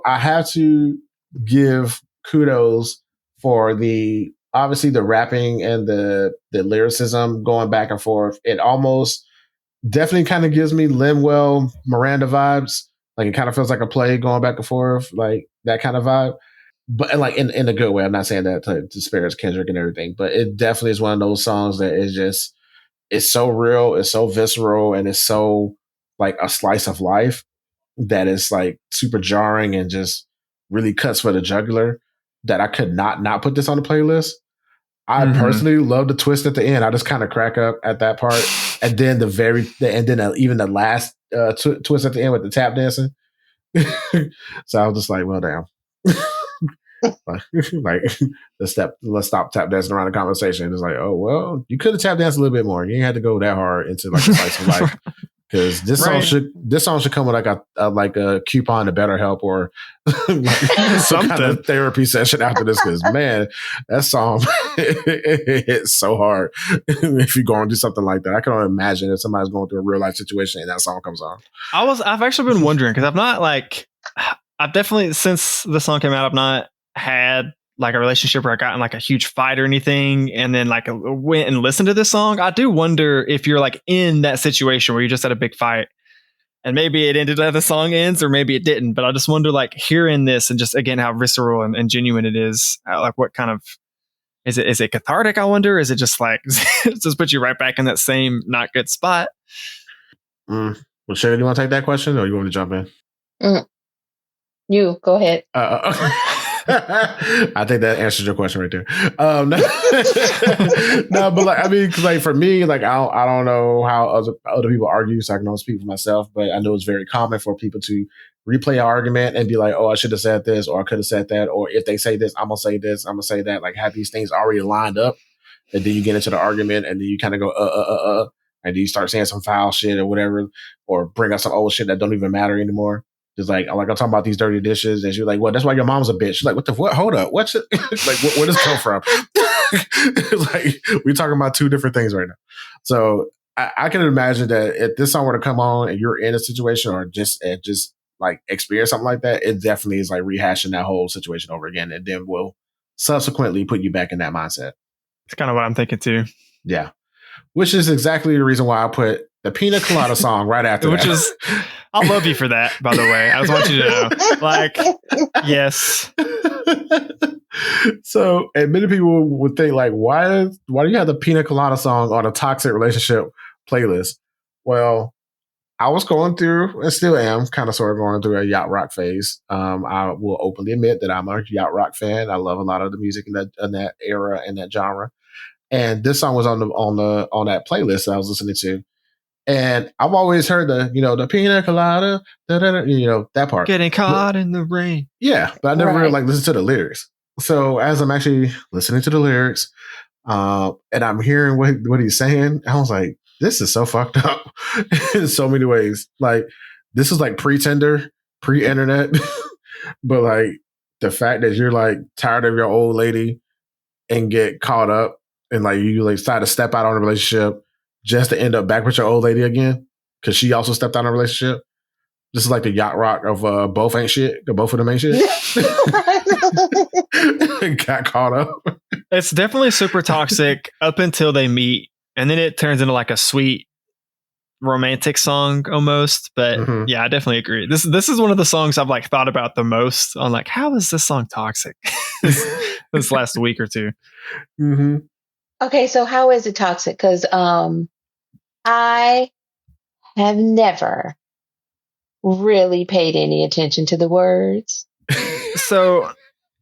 I have to give kudos for obviously the rapping and the lyricism going back and forth. It almost definitely kind of gives me Linwell Miranda vibes. Like it kind of feels like a play going back and forth, like that kind of vibe. But like in a good way. I'm not saying that to disparage Kendrick and everything, but it definitely is one of those songs that is just, it's so real, it's so visceral, and it's so like a slice of life that is like super jarring and just really cuts for the jugular that I could not put this on the playlist. I personally love the twist at the end. I just kind of crack up at that part. And then even the last twist at the end with the tap dancing. So I was just like, well, damn. like let's stop tap dancing around the conversation. It's like, oh well, you could have tap danced a little bit more. You ain't had to go that hard into like a slice of life. Because this song should come with like a coupon to BetterHelp or like some kind of therapy session after this. Because man, that song it hits so hard. If you're going to do something like that, I can only imagine if somebody's going through a real life situation and that song comes on.
I've actually been wondering because I've definitely since the song came out, I've not had like a relationship where I got in like a huge fight or anything and then like went and listened to this song. I do wonder if you're like in that situation where you just had a big fight and maybe it ended as the song ends or maybe it didn't. But I just wonder like hearing this and just again how visceral and genuine it is. Like what kind of is it cathartic? I wonder. Is it just like just put you right back in that same not good spot?
Well, Sheba, do you want to take that question or you want me to jump in?
You go ahead.
I think that answers your question right there. No, but like I mean, cause like for me, like I don't know how other people argue, so I can only speak for myself. But I know it's very common for people to replay an argument and be like, "Oh, I should have said this, or I could have said that," or if they say this, I'm gonna say this, I'm gonna say that. Like have these things already lined up, and then you get into the argument, and then you kind of go and then you start saying some foul shit or whatever, or bring up some old shit that don't even matter anymore. Just like I'm talking about these dirty dishes, and she's like, "Well, that's why your mom's a bitch." She's like, "What? Hold up, what's it? Like, where does it come from?" Like, we're talking about two different things right now. So I can imagine that if this song were to come on and you're in a situation or just like experience something like that, it definitely is like rehashing that whole situation over again, and then will subsequently put you back in that mindset.
It's kind of what I'm thinking too.
Yeah, which is exactly the reason why I put the Pina Colada song right after
which is I love you for that, by the way. I just want you to know. Like, yes.
So, and many people would think like, why do you have the Pina Colada song on a toxic relationship playlist? Well, I was going through, and still am, kind of sort of going through a yacht rock phase. I will openly admit that I'm a yacht rock fan. I love a lot of the music in that era and that genre. And this song was on that playlist that I was listening to. And I've always heard the Pina Colada, that part.
Getting caught in the rain.
Yeah, but I never really listened to the lyrics. So as I'm actually listening to the lyrics, and I'm hearing what he's saying, I was like, this is so fucked up in so many ways. Like, this is like pre-Tinder, pre-internet, but like the fact that you're like tired of your old lady and get caught up and like you like decide to step out on a relationship just to end up back with your old lady again because she also stepped out on a relationship. This is like the yacht rock of both ain't shit. Both of them ain't shit. Got caught up.
It's definitely super toxic up until they meet, and then it turns into like a sweet romantic song almost. But yeah, I definitely agree. This is one of the songs I've like thought about the most on like, how is this song toxic? this last week or two.
Mm-hmm.
Okay, so how is it toxic? Because I have never really paid any attention to the words.
So,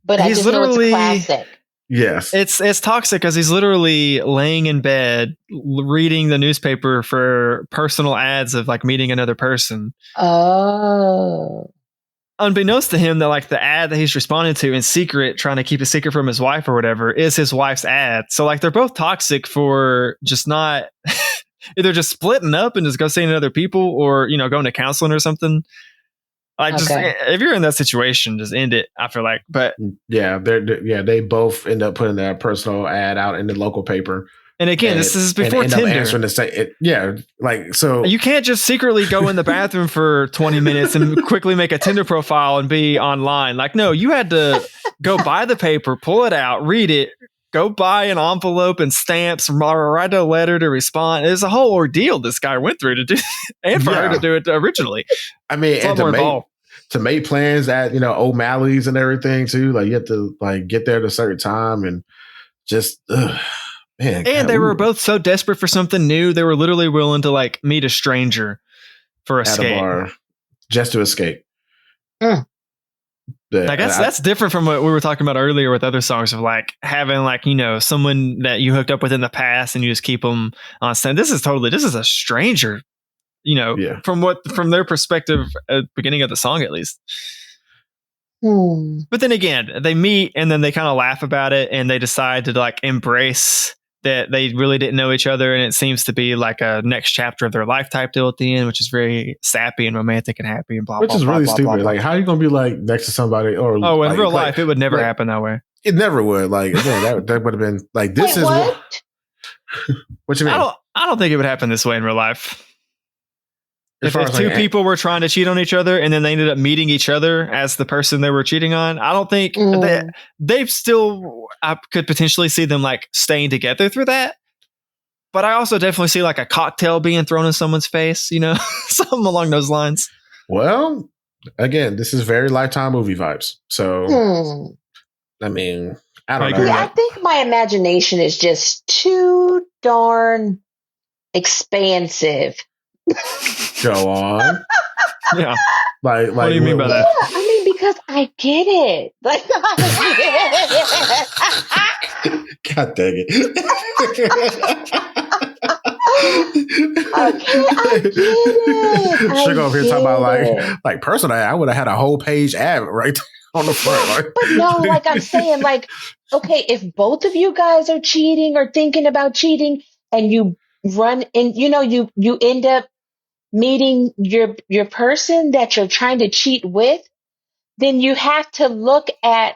but I just know it's a classic.
Yes,
it's toxic because he's literally laying in bed reading the newspaper for personal ads of like meeting another person.
Oh.
Unbeknownst to him, that like the ad that he's responding to in secret, trying to keep a secret from his wife or whatever, is his wife's ad. So like they're both toxic for just not either just splitting up and just go seeing other people, or going to counseling or something. Like, just if you're in that situation, just end it. I feel like, but
yeah, they both end up putting their personal ad out in the local paper.
And again, this is before
and
Tinder.
Answering the same, like so.
You can't just secretly go in the bathroom for 20 minutes and quickly make a Tinder profile and be online. Like, no, you had to go buy the paper, pull it out, read it, go buy an envelope and stamps, write a letter to respond. It's a whole ordeal this guy went through to do, and for her to do it originally.
I mean, and to make plans at O'Malley's and everything too. Like, you have to like get there at a certain time and just. Man,
and they were both so desperate for something new, they were literally willing to like meet a stranger for escape.
At a bar, just to escape.
I guess that's different from what we were talking about earlier with other songs of like having like someone that you hooked up with in the past and you just keep them on stand. This is a stranger, from their perspective at the beginning of the song at least. But then again, they meet and then they kind of laugh about it and they decide to like embrace that they really didn't know each other, and it seems to be like a next chapter of their life type deal at the end, which is very sappy and romantic and happy and blah,
which
blah,
is
blah,
really
blah,
stupid.
blah, blah.
Like, how are you gonna be like next to somebody? Or
in
like,
real life, it would never happen that way.
It never would. Like, again, that would have been like this. Wait, is what? What you mean?
I don't think it would happen this way in real life. If two people were trying to cheat on each other and then they ended up meeting each other as the person they were cheating on, I don't think they've still. I could potentially see them like staying together through that. But I also definitely see like a cocktail being thrown in someone's face, something along those lines.
Well, again, this is very Lifetime movie vibes. So, I mean, I don't know.
Yeah, I think my imagination is just too darn expansive.
Go on.
Yeah.
Like,
what do you mean by that?
Yeah, I mean, because I get it. Like,
God dang it.
I get it.
Sugar over here talking about like personally, I would have had a whole page ad right on the front. Like.
But no, like I'm saying, like, okay, if both of you guys are cheating or thinking about cheating and you run and you end up meeting your person that you're trying to cheat with, then you have to look at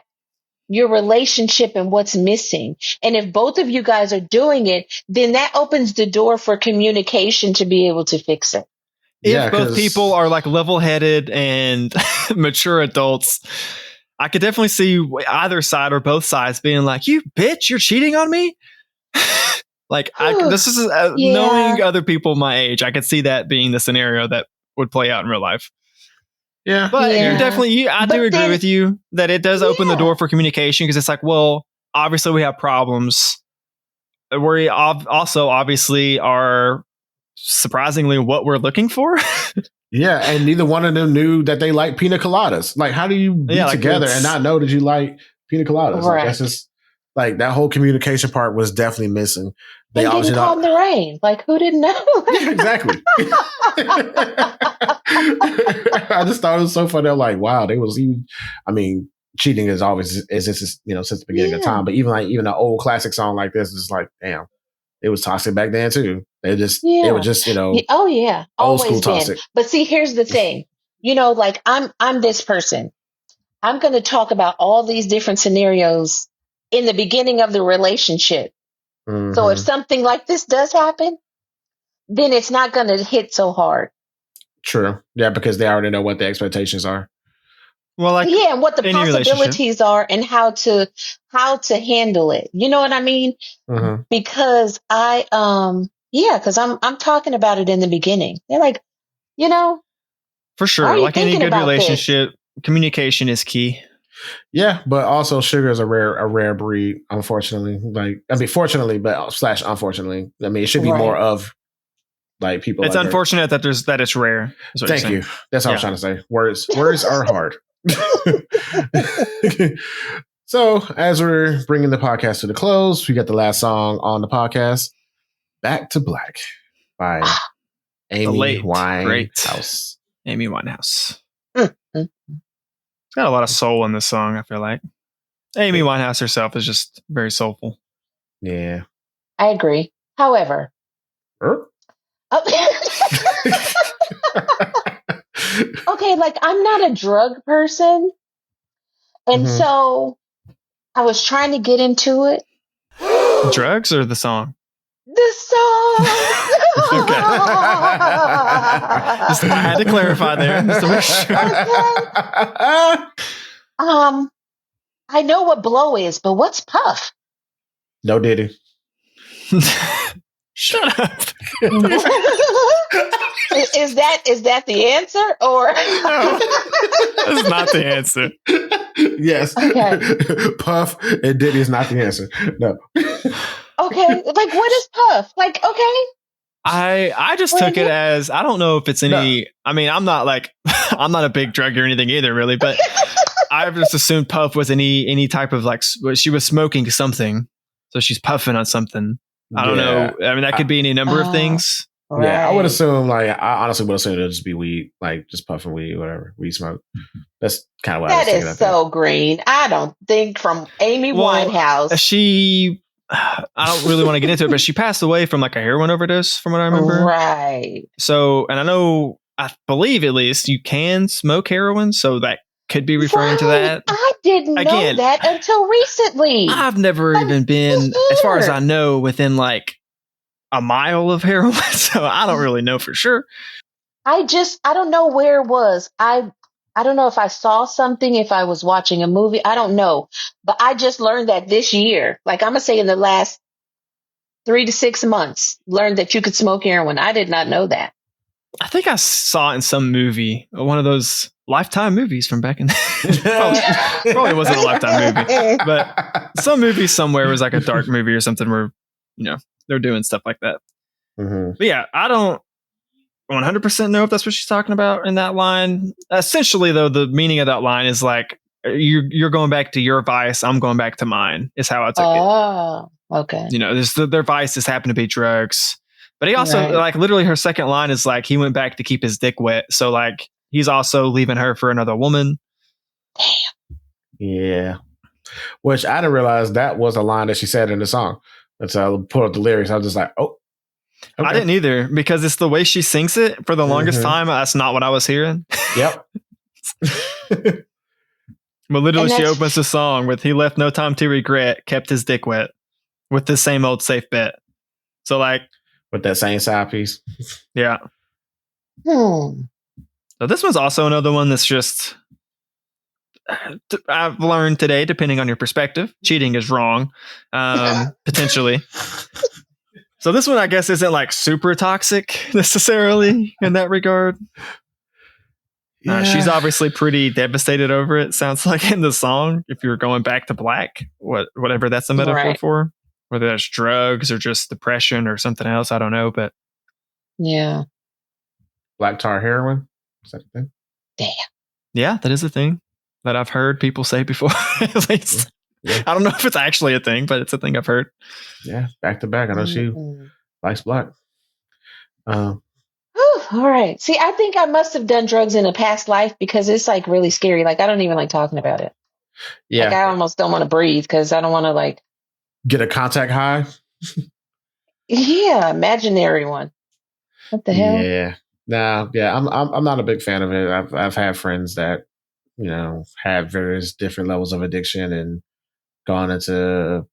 your relationship and what's missing. And if both of you guys are doing it, then that opens the door for communication to be able to fix it.
If both people are like level-headed and mature adults, I could definitely see either side or both sides being like, "You bitch, you're cheating on me." Like, this is knowing other people my age, I could see that being the scenario that would play out in real life.
Yeah.
But
Yeah.
you're definitely, I do
But
agree
then-
with you that it does open the
Yeah.
door for communication, because it's like, well, obviously we have problems. We also obviously are surprisingly what we're looking for.
Yeah, and neither one of them knew that they like pina coladas. Like, how do you be
Yeah, like,
together
it's-
and not know that you like pina coladas? Like,
Right.
that's just like that whole communication part was definitely missing. They
They
obviously
didn't calm
not.
the rain. Like, who didn't know?
Yeah, exactly. I just thought it was so funny. They're like, wow, they was even. I mean, cheating is always since the beginning of
Yeah.
time. But even an old classic song like this is like, damn, it was toxic back then too. They
Yeah.
were just
Oh yeah,
old
always
school
been.
toxic.
But see, here's the thing. Like I'm this person. I'm going to talk about all these different scenarios in the beginning of the relationship.
Mhm.
So if something like this does happen, then it's not going to hit so hard.
True, yeah, because they already know what the expectations are.
Well, like,
Yeah, and what the
any relationship.
possibilities are and how to handle it. You know what I mean?
Mhm.
Because because I'm talking about it in the beginning. They're like,
for
Why
sure,
are you
like any
thinking
good
about this?
relationship, communication is key.
Yeah, but also sugar is a rare breed, unfortunately. Fortunately, but / unfortunately. I mean, it should be more
Right.
of like people.
It's
like her.
unfortunate that it's rare. is what you're
Thank
saying.
you. That's what I was trying to say. Words are hard. So, as we're bringing the podcast to the close, we got the last song on the podcast, "Back to Black" by Amy
late, great
Winehouse.
Amy Winehouse.
Mm.
It's got a lot of soul in this song, I feel like. Amy Winehouse herself is just very soulful.
Yeah.
I agree. However, okay, like I'm not a drug person. And
Mhm.
so I was trying to get into it.
Drugs or the song?
The song.
Okay. Just, I had to clarify there. Just to make sure.
I know what blow is, but what's puff?
No Diddy.
Shut up.
Is that the answer or
That's not the answer.
Yes.
Okay.
Puff and Diddy is not the answer. No.
Okay, like what is puff? Like, okay.
I just took it as, I don't know if it's any, I mean, I'm not I'm not a big drug or anything either, really, but I just assumed puff was any type of she was smoking something. So she's puffing on something. I don't know. I mean, that could be any number of things.
Right.
Yeah, I would assume I honestly would assume it'll just be weed, like just puffing weed, whatever, weed smoke. That's kind of what I was
That
thinking.
is so green. I don't think from Amy Winehouse.
I don't really want to get into it, but she passed away from a heroin overdose, from what I remember.
Right.
So, and I believe at least you can smoke heroin, so that could be referring to that.
I didn't know that until recently.
I've never even been, as far as I know, within a mile of heroin, so I don't really know for sure.
I don't know where it was. I don't know if I saw something, if I was watching a movie. I don't know. But I just learned that this year, I'm going to say in the last 3 to 6 months, learned that you could smoke heroin. I did not know that.
I think I saw it in some movie, one of those Lifetime movies from back in probably wasn't a Lifetime movie, but some movie somewhere was a dark movie or something where, they're doing stuff like that.
Mm-hmm.
But yeah, I don't 100% know if that's what she's talking about in that line. Essentially, though, the meaning of that line is you're going back to your vice, I'm going back to mine, is how I took it.
Oh, okay.
Their vices happen to be drugs. But he also, literally her second line is he went back to keep his dick wet. So, he's also leaving her for another woman.
Damn.
Yeah. Which I didn't realize that was a line that she said in the song. And so I pulled up the lyrics. I was just like, oh. Okay.
I didn't either, because it's the way she sings it for the longest time. That's not what I was hearing.
Yep.
But literally, she opens the song with, he left no time to regret, kept his dick wet, with the same old safe bet. So,
with that same side piece.
Yeah. So this one's also another one that's just, I've learned today, depending on your perspective, cheating is wrong, potentially. So this one, I guess, isn't super toxic necessarily in that regard. She's obviously pretty devastated over it. Sounds like in the song, if you're going back to black, whatever that's a metaphor for, whether that's drugs or just depression or something else, I don't know. But
yeah,
black tar heroin. Is that a thing?
Damn.
Yeah, that is a thing that I've heard people say before. At least. Yeah. I don't know if it's actually a thing, but it's a thing I've heard.
Yeah, back to back. I know she likes black.
All right. See, I think I must have done drugs in a past life because it's like really scary. Like I don't even like talking about it. Yeah, like I almost don't want to breathe because I don't want to like
get a contact high.
Yeah, imaginary one. What the hell?
Yeah. No, yeah, I'm not a big fan of it. I've had friends that, you know, have various different levels of addiction and gone into,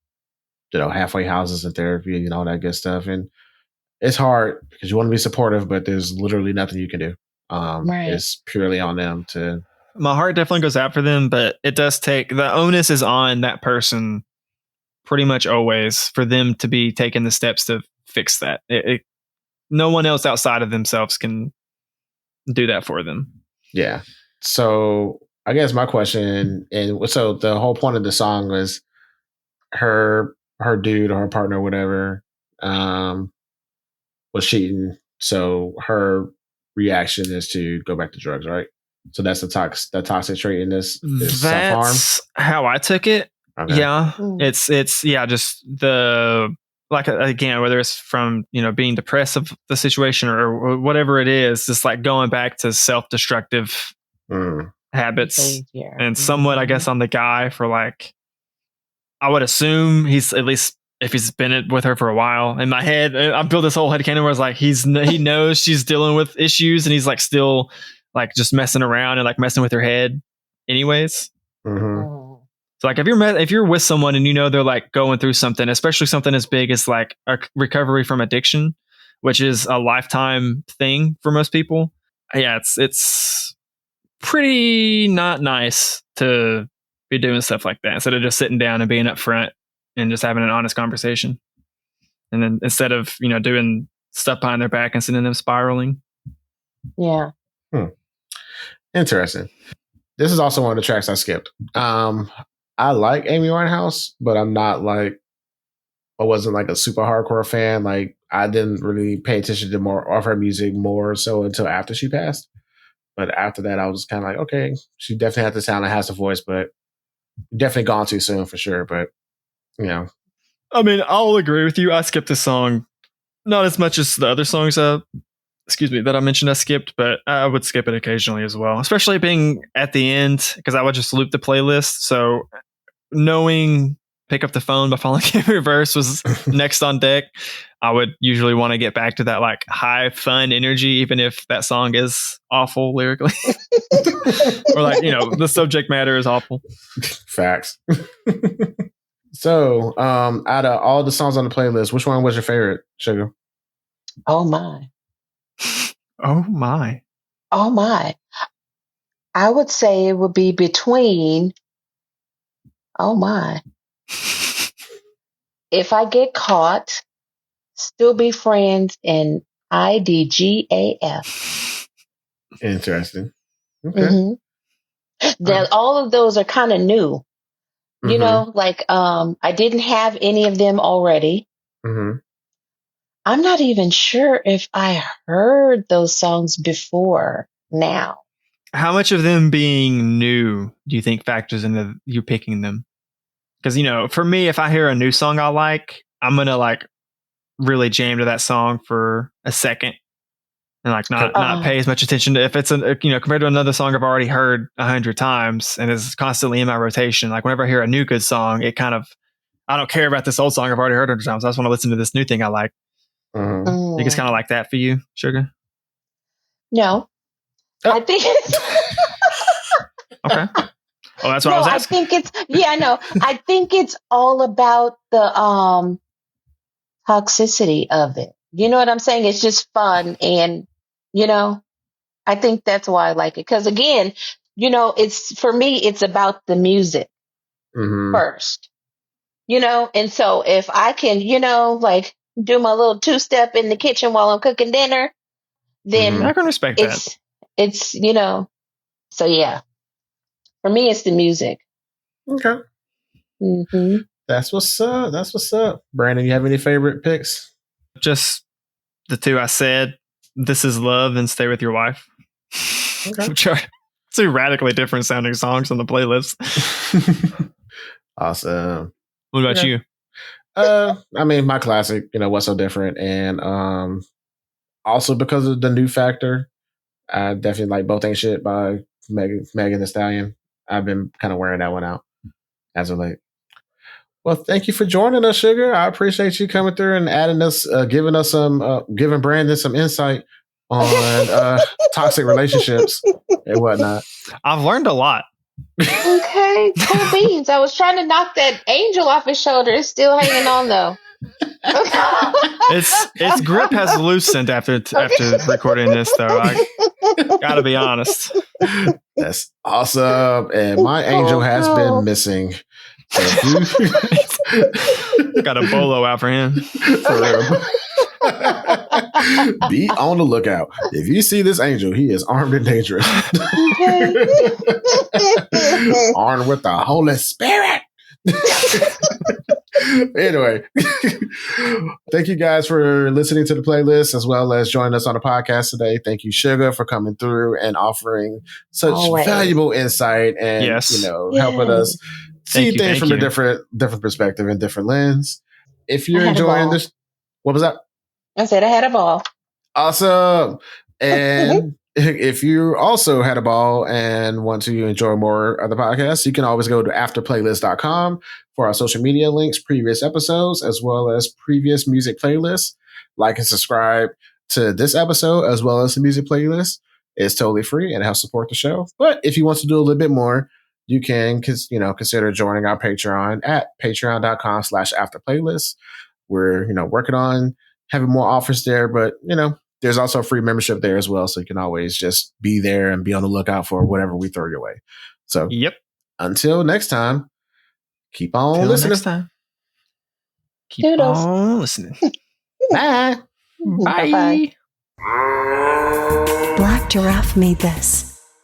you know, halfway houses and therapy and all that good stuff. And it's hard because you want to be supportive, but there's literally nothing you can do. It's purely on them to.
My heart definitely goes out for them, but it does take, the onus is on that person pretty much always for them to be taking the steps to fix that. No one else outside of themselves can do that for them.
Yeah. So I guess my question, and so the whole point of the song was her dude or her partner or whatever was cheating. So her reaction is to go back to drugs, right? So that's the toxic trait in this is self-harm.
That's how I took it. Okay. Yeah. It's just the, like, again, whether it's from, you know, being depressed of the situation or whatever it is, just like going back to self-destructive habits and somewhat, I guess, on the guy for like, I would assume he's at least, if he's been with her for a while. In my head, I built this whole headcanon where it's like he knows she's dealing with issues and he's like still like just messing around and like messing with her head anyways. So like if you're with someone and you know they're like going through something, especially something as big as like a recovery from addiction, which is a lifetime thing for most people. Yeah, it's pretty not nice to be doing stuff like that instead of just sitting down and being upfront and just having an honest conversation. And then instead of, you know, doing stuff behind their back and sending them spiraling.
Yeah.
Interesting. This is also one of the tracks I skipped. I like Amy Winehouse, but I'm not like, I wasn't like a super hardcore fan. Like I didn't really pay attention to more of her music more so until after she passed. But after that, I was kind of like, okay, she definitely has the sound and has the voice, but definitely gone too soon for sure. But, you know.
I mean, I'll agree with you. I skipped this song, not as much as the other songs that I mentioned I skipped, but I would skip it occasionally as well, especially being at the end because I would just loop the playlist. So knowing Pick Up the Phone by Falling in Reverse was next on deck, I would usually want to get back to that like high fun energy, even if that song is awful lyrically or like, you know, the subject matter is awful.
Facts. So out of all the songs on the playlist, which one was your favorite, Sugar?
Oh my.
Oh my.
Oh my. I would say it would be between oh my. If I Get Caught, Still Be Friends, and IDGAF.
Interesting. Okay.
That all of those are kind of new. You know, like I didn't have any of them already. I'm not even sure if I heard those songs before now.
How much of them being new do you think factors into you picking them? Because, you know, for me, if I hear a new song I like, I'm going to like really jam to that song for a second and like not pay as much attention to if it's compared to another song I've already heard 100 times and is constantly in my rotation. Like whenever I hear a new good song, it kind of, I don't care about this old song I've already heard 100 times. I just want to listen to this new thing I like. I think it's kind of like that for you, Sugar?
No. I think
okay. Oh, that's what I was asking.
I think it's I think it's all about the toxicity of it. You know what I'm saying? It's just fun and I think that's why I like it. Because again, it's for me, it's about the music first. And so if I can, like do my little 2-step in the kitchen while I'm cooking dinner, then
I can respect that.
It's So yeah, for me, it's the music.
Okay.
Mm-hmm.
That's what's up. That's what's up. Brandon, you have any favorite picks?
Just the two I said, This Is Love and Stay With Your Wife.
Okay.
Which are two radically different sounding songs on the playlist.
Awesome.
What about you?
I mean, my classic, What's So Different? And also because of the new factor, I definitely like Both Ain't Shit by Megan Thee Stallion. I've been kind of wearing that one out as of late. Well, thank you for joining us, Sugar. I appreciate you coming through and adding us, giving Brandon some insight on toxic relationships and whatnot.
I've learned a lot.
Okay, cool beans. I was trying to knock that angel off his shoulder. It's still hanging on though.
Its grip has loosened after recording this, though. I gotta be honest.
That's awesome. And my angel has been missing.
Got a bolo out for him.
Be on the lookout. If you see this angel, he is armed and dangerous. Armed with the Holy Spirit. Anyway, thank you guys for listening to the playlist as well as joining us on the podcast today. Thank you, Sugar, for coming through and offering such valuable insight and helping us see things from a different perspective and different lens. If you're enjoying this, what was that?
I said I had a ball.
Awesome. And if you also had a ball and want to enjoy more of the podcast, you can always go to afterplaylist.com for our social media links, previous episodes, as well as previous music playlists. Like and subscribe to this episode as well as the music playlist. It's totally free and it helps support the show. But if you want to do a little bit more, you can consider joining our Patreon at patreon.com/afterplaylist. We're working on having more offers there, but there's also a free membership there as well. So you can always just be there and be on the lookout for whatever we throw your way. So until next time, keep on listening.
Next time. Keep
Doodles.
on listening.
Bye.
Bye.
Black Giraffe made this.